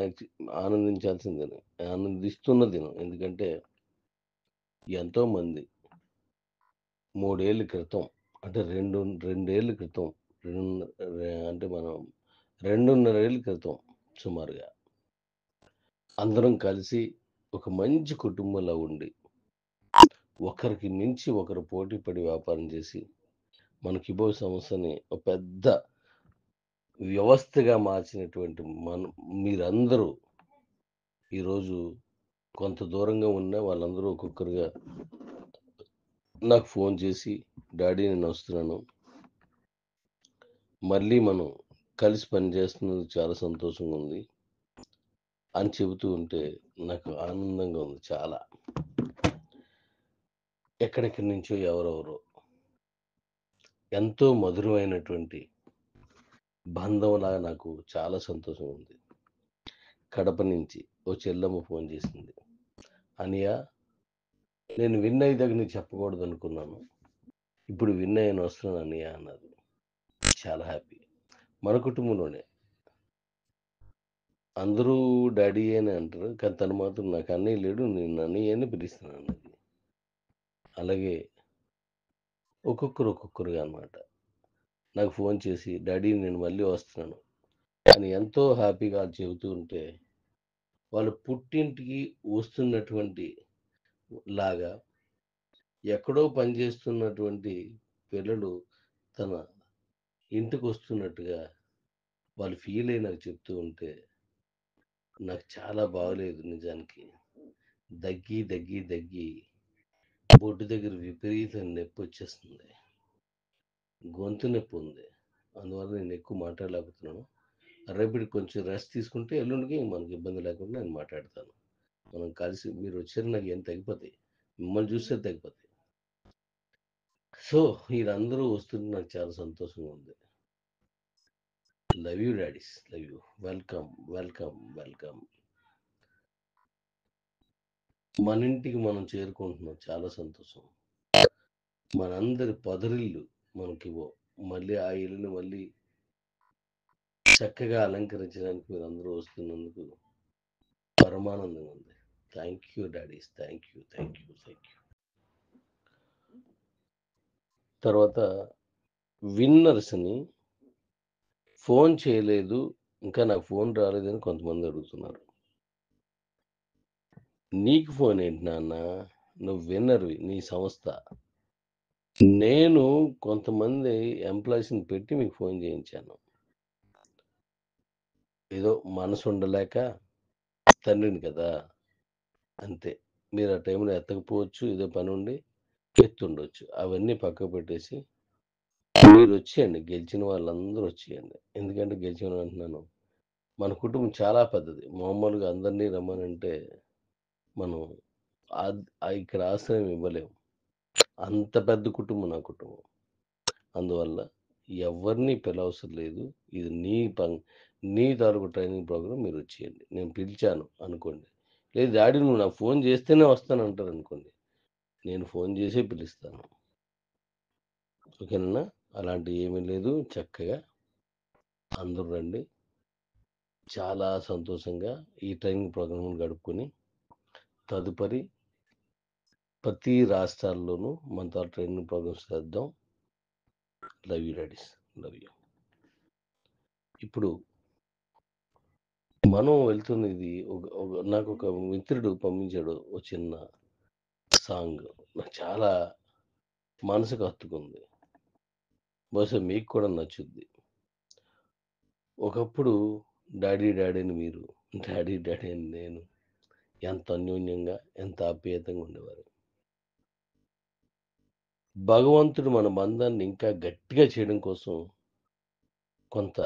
ఆనందించాల్సిన దినం. ఆనందిస్తున్న దినం. ఎందుకంటే ఎంతోమంది 3 ఏళ్ల క్రితం, అంటే 2 ఏళ్ల క్రితం, అంటే మనం 2.5 ఏళ్ల క్రితం సుమారుగా అందరం కలిసి ఒక మంచి కుటుంబంలో ఉండి ఒకరికి మించి ఒకరు పోటీ పడి వ్యాపారం చేసి మన కిబో సంస్థని ఒక పెద్ద వ్యవస్థగా మార్చినటువంటి మీరందరూ ఈరోజు కొంత దూరంగా ఉన్న వాళ్ళందరూ ఒక్కొక్కరుగా నాకు ఫోన్ చేసి, డాడీ నేను వస్తున్నాను, మళ్ళీ మనం కలిసి పనిచేస్తున్నందుకు చాలా సంతోషంగా ఉంది అని చెబుతూ ఉంటే నాకు ఆనందంగా ఉంది చాలా. ఎక్కడెక్కడి నుంచో ఎవరెవరో ఎంతో మధురమైనటువంటి బంధంలాగా నాకు చాలా సంతోషం ఉంది. కడప నుంచి ఓ చెల్లమ్మ ఫోన్ చేసింది. అనియా, నేను విన్ అయ్యేదాకా నీకు చెప్పకూడదు అనుకున్నాను, ఇప్పుడు విన్ అయ్యాను, వస్తున్నాను అనియా అన్నది. చాలా హ్యాపీ. మన కుటుంబంలోనే అందరూ డాడీ అని అంటారు, కానీ తను మాత్రం నాకు అన్నయ్య లేడు, నేను అన్నయ్య అని పిలుస్తున్నాను అన్నది. అలాగే ఒక్కొక్కరుగా అనమాట నాకు ఫోన్ చేసి, డాడీ నేను మళ్ళీ వస్తున్నాను అని ఎంతో హ్యాపీగా చెబుతూ ఉంటే, వాళ్ళు పుట్టింటికి వస్తున్నటువంటి లాగా, ఎక్కడో పనిచేస్తున్నటువంటి పిల్లలు తన ఇంటికి వస్తున్నట్టుగా వాళ్ళు ఫీల్ అయ్యి నాకు చెప్తూ ఉంటే నాకు చాలా బాగలేదు నిజానికి. దగ్గి బొడ్డు దగ్గర విపరీతం నొప్పి వచ్చేస్తుంది, గొంతు నొప్పి ఉంది. అందువల్ల నేను ఎక్కువ మాట్లాడలేకపోతున్నాను. రేపటికి కొంచెం రెస్ట్ తీసుకుంటే ఎల్లుండికి మనకి ఇబ్బంది లేకుండా నేను మాట్లాడతాను. మనం కలిసి మీరు వచ్చారు, నాకు ఏం తగ్గిపోతాయి, మిమ్మల్ని చూస్తే తగ్గిపోతాయి. సో వీరందరూ వస్తుంటే నాకు చాలా సంతోషంగా ఉంది. Love you daddy's, love you. Welcome, welcome, welcome. మన ఇంటికి మనం చేరుకుంటున్నాం, చాలా సంతోషం. మనందరి పదరిల్లు మనకి మళ్ళీ ఆ ఇల్లుని మళ్ళీ చక్కగా అలంకరించడానికి మీరు అందరూ వస్తున్నందుకు పరమానందంగా ఉంది. Thank you daddy's, thank you, thank you, thank you. తర్వాత విన్నర్స్ని ఫోన్ చేయలేదు, ఇంకా నాకు ఫోన్ రాలేదని కొంతమంది అడుగుతున్నారు. నీకు ఫోన్ ఏంటి నాన్న, నువ్వు విన్నర్వి, నీ సంస్థ. నేను కొంతమంది ఎంప్లాయీస్ని పెట్టి మీకు ఫోన్ చేయించాను. ఏదో మనసు ఉండలేక, తండ్రిని కదా అంతే. మీరు ఆ టైంలో ఎత్తకపోవచ్చు, ఏదో పని ఉండి ఎత్తుండొచ్చు. అవన్నీ పక్కకు పెట్టేసి మీరు వచ్చేయండి, గెలిచిన వాళ్ళందరూ వచ్చేయండి. ఎందుకంటే గెలిచిన అంటున్నాను, మన కుటుంబం చాలా పెద్దది. మామూలుగా అందరినీ రమ్మనంటే మనం ఇక్కడ ఆశ్రయం ఇవ్వలేము. అంత పెద్ద కుటుంబం నా కుటుంబం. అందువల్ల ఎవరిని పిలవసరం లేదు. ఇది నీ తాలూకు ట్రైనింగ్ ప్రోగ్రామ్, మీరు వచ్చేయండి. నేను పిలిచాను అనుకోండి, లేదు డాడీ నువ్వు నాకు ఫోన్ చేస్తేనే వస్తాను అంటారు అనుకోండి, నేను ఫోన్ చేసే పిలుస్తాను. ఓకేనా? అలాంటి ఏమీ లేదు. చక్కగా అందరూ రండి. చాలా సంతోషంగా ఈ ట్రైనింగ్ ప్రోగ్రామ్ గడుపుకొని తదుపరి ప్రతి రాష్ట్రాల్లోనూ మన ట్రైనింగ్ ప్రోగ్రామ్స్ చేద్దాం. Love you daddy's, love you. ఇప్పుడు మనం వెళ్తున్నది నాకు ఒక మిత్రుడు పంపించాడు ఒక చిన్న సాంగ్, నాకు చాలా మనసుకు హత్తుకుంది. బహుశా మీకు కూడా నచ్చుద్ది. ఒకప్పుడు డాడీ డాడీ అని మీరు, డాడీ డాడీ అని నేను ఎంత అన్యోన్యంగా, ఎంత ఆప్యాయతంగా ఉండేవారు. భగవంతుడు మన బంధాన్ని ఇంకా గట్టిగా చేయడం కోసం కొంత,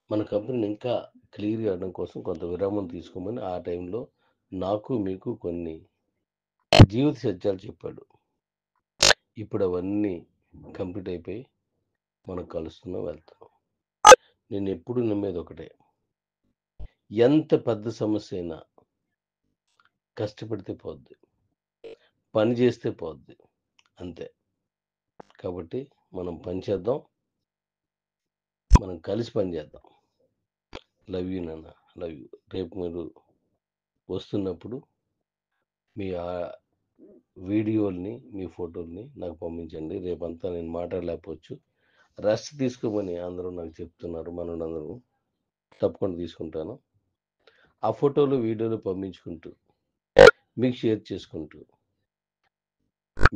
మన కంపెనీని ఇంకా క్లియర్ చేయడం కోసం కొంత విరామం తీసుకోమని ఆ టైంలో నాకు మీకు కొన్ని జీవిత సత్యాలు చెప్పాడు. ఇప్పుడు అవన్నీ కంప్లీట్ అయిపోయి మనం కలుస్తున్నాం, వెళ్తున్నాం. నేను ఎప్పుడు నమ్మేది ఒకటే, ఎంత పెద్ద సమస్య అయినా కష్టపడితే పోద్ది, పని చేస్తే పోద్ది, అంతే. కాబట్టి మనం పని చేద్దాం, మనం కలిసి పని చేద్దాం. లవ్ యూ నాన్న, లవ్ యూ. రేపు మీరు వస్తున్నప్పుడు మీ వీడియోల్ని, మీ ఫోటోల్ని నాకు పంపించండి. రేపంతా నేను మాట్లాడలేకపోవచ్చు, రెస్ట్ తీసుకోమని అందరూ నాకు చెప్తున్నారు. అందరూ తప్పకుండా తీసుకుంటాను. ఆ ఫోటోలు, వీడియోలు పంపించుకుంటూ మీకు షేర్ చేసుకుంటూ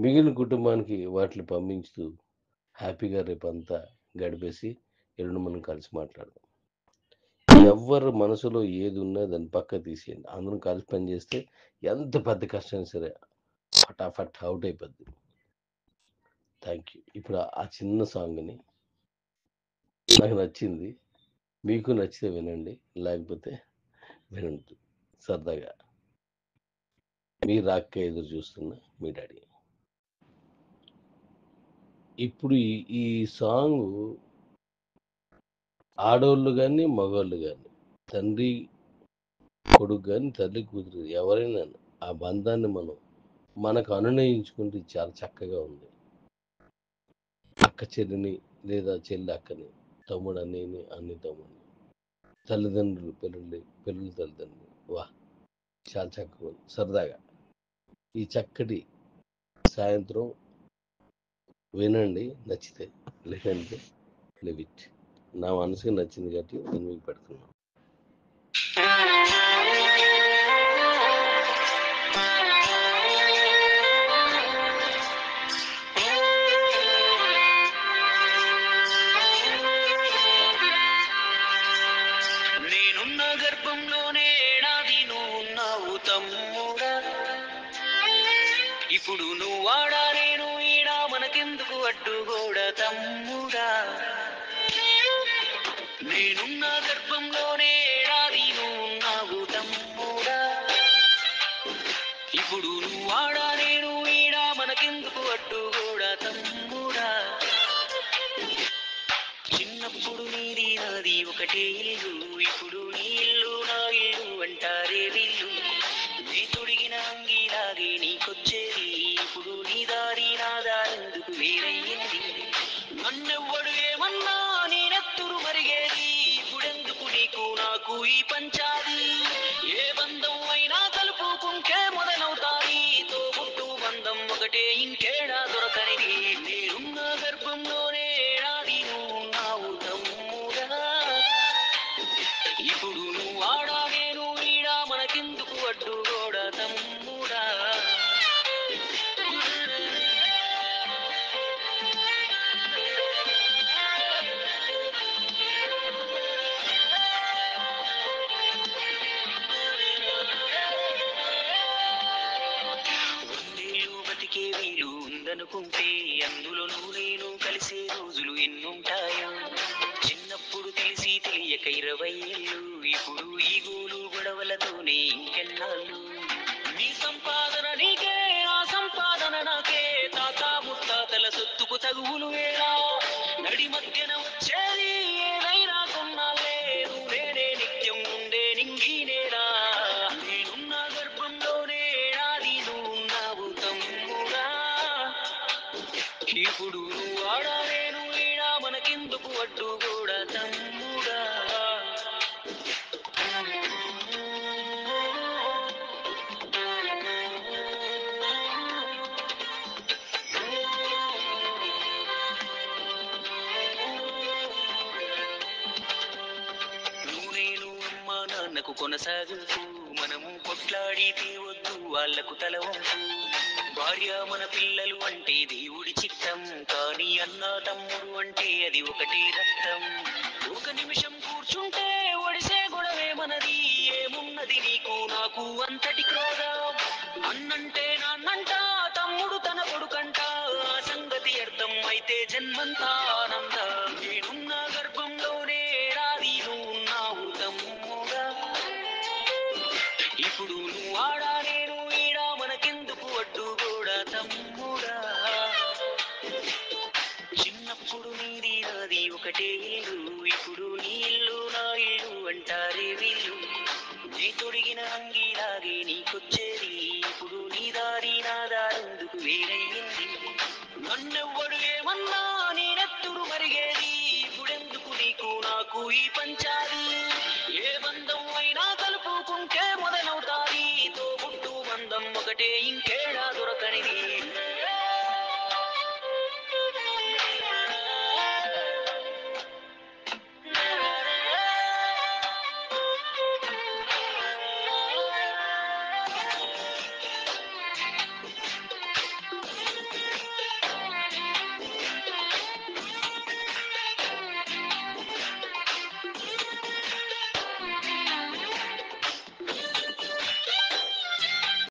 మిగిలిన కుటుంబానికి వాటిని పంపించుతూ హ్యాపీగా రేపంతా గడిపేసి ఎల్లుండి మనం కలిసి మాట్లాడదాం. ఎవరి మనసులో ఏది ఉన్నా దాన్ని పక్క తీసేయండి. అందరం కలిసి పనిచేస్తే ఎంత పెద్ద కష్టం సరే ఫటాఫట్ అవుట్ అయిపోద్ది. Thank you. ఇప్పుడు ఆ చిన్న సాంగ్ని నాకు నచ్చింది, మీకు నచ్చితే వినండి, లేకపోతే వినండి. సరదాగా మీ రాక్క ఎదురు చూస్తున్న మీ డాడీ. ఇప్పుడు ఈ సాంగ్ ఆడవాళ్ళు కానీ మగవాళ్ళు కానీ, తండ్రి కొడుకు కానీ, తల్లి కూతురు, ఎవరైనా ఆ బంధాన్ని మనకు అనునయించుకుంటే చాలా చక్కగా ఉంది. అక్క చెల్లిని, లేదా చెల్లి అక్కని, తమ్ముడు అన్నయ్యని, అన్ని తమ్ముడిని, తల్లిదండ్రులు పిల్లలు తల్లిదండ్రులు, వా చాలా చక్కగా ఉంది. సరదాగా ఈ చక్కటి సాయంత్రం వినండి, నచ్చితే, లేదంటే లివిట్. నా మనసుకి నచ్చింది కాబట్టి నేను మీకు పెడుతున్నాను. నేనున్న గర్భంలోనే ఏడాది నువ్వు ఉన్నావు తమ్ముడా, ఇప్పుడు నువ్వాడా నేను ఈడా, మనకెందుకు అడ్డుగోడ తమ్ముడా. నేనున్న గర్భంలోనే ఏడాది నువ్వు ఉన్నావు తమ్ముడా, ఇప్పుడు నువ్వాడా నేను ఈడా, మనకెందుకు అడ్డుగోడ చిన్నప్పుడు నీది నాది ఒకటే ఇల్లు, ఇప్పుడు నీ ఇల్లు నా ఇల్లు అంటారే వీళ్ళు. నీ తొడిగిన అంగిలాగే నీకొచ్చేది, ఇప్పుడు నీ దారి నా దారెందుకు వేరయ్యింది. నన్నెవ్వడు ఏమన్నా నేనెత్తురు మరిగేది, ఇప్పుడెందుకు నీకు నాకు ఈ పంచాది. ఏ బంధం అయినా కలుపుకుంటే మొదలవుతాయి, తోబుట్టు బంధం ఒకటే ఇంకేడా దొరకనిది. నేనున్న గర్భంలోనే ఏడాది నువ్వు ఉన్నావు తమ్ముడా, ఇప్పుడు నువ్వు ఆడా నేను ఈడా మనకెందుకు అడ్డుగోడా తమ్ముడా. బతికే వీలు ఉందనుకుంటే అందులో నువ్వు నేను కలిసే రోజులు ఎన్నుంటాయో. చిన్నప్పుడు తెలిసి తెలియక 20 ఏళ్ళు, ఇప్పుడు ఈ గోలు గొడవలతోనే ఇంకెన్నాళ్ళు. నీ సంపాదన నీకే, ఆ సంపాదన నాకే, తాత ముత్తాతల సొత్తుకు తగువులు వేళ. నడి మధ్యన వచ్చేది ఏదైనా కొన్నాళ్ళే, నువ్వు నేనే నిత్యం ఉండే నింగినేరా. నేనున్న గర్భంలోనే ఏడాది నువ్వు ఉన్నావు తమ్ముడా, ఇప్పుడు నువ్వు ఆడా నేను ఈడా మనకెందుకు అడ్డుగోడా తమ్ముడా. నువ్వు నేను అమ్మా నాన్నకు కొనసాగుతూ, మనము కొట్లాడితే వద్దు వాళ్లకు తల వంపు. భార్య మన పిల్లలు అంటే దేవుడి చిత్తం, కానీ అన్న తమ్ముడు అంటే అది ఒకటే రక్తం. ఒక నిమిషం కూర్చుంటే ఒడిసే గొడవే మనది, ఏమున్నది నీకు నాకు అంతటి క్రోధం. అన్నంటే నాన్నంట, తమ్ముడు తన కొడుకంట, ఆ సంగతి అర్థం అయితే జన్మంతా ఆనందం. నేనున్న గర్భంలోనే ఏడాది నువ్వు ఉన్నావు తమ్ముడా, ఇప్పుడు నువ్వు ఆడా నేను ఈడా మనకెందుకు అడ్డుగోడా తమ్ముడా. చిన్నప్పుడు నీది నాది ఒకటే ఇల్లు, ఇప్పుడు నీ ఇల్లు నా ఇల్లు అంటారే వీళ్ళు. నీ తొడిగిన అంగిలాగే నీకొచ్చేది, ఇప్పుడు నీ దారి నా దారెందుకు వేరయ్యింది. నన్నెవ్వడు ఏమన్నా నేనెత్తురు మరిగేది, ఇప్పుడెందుకు నీకు నాకు ఈ పంచాది.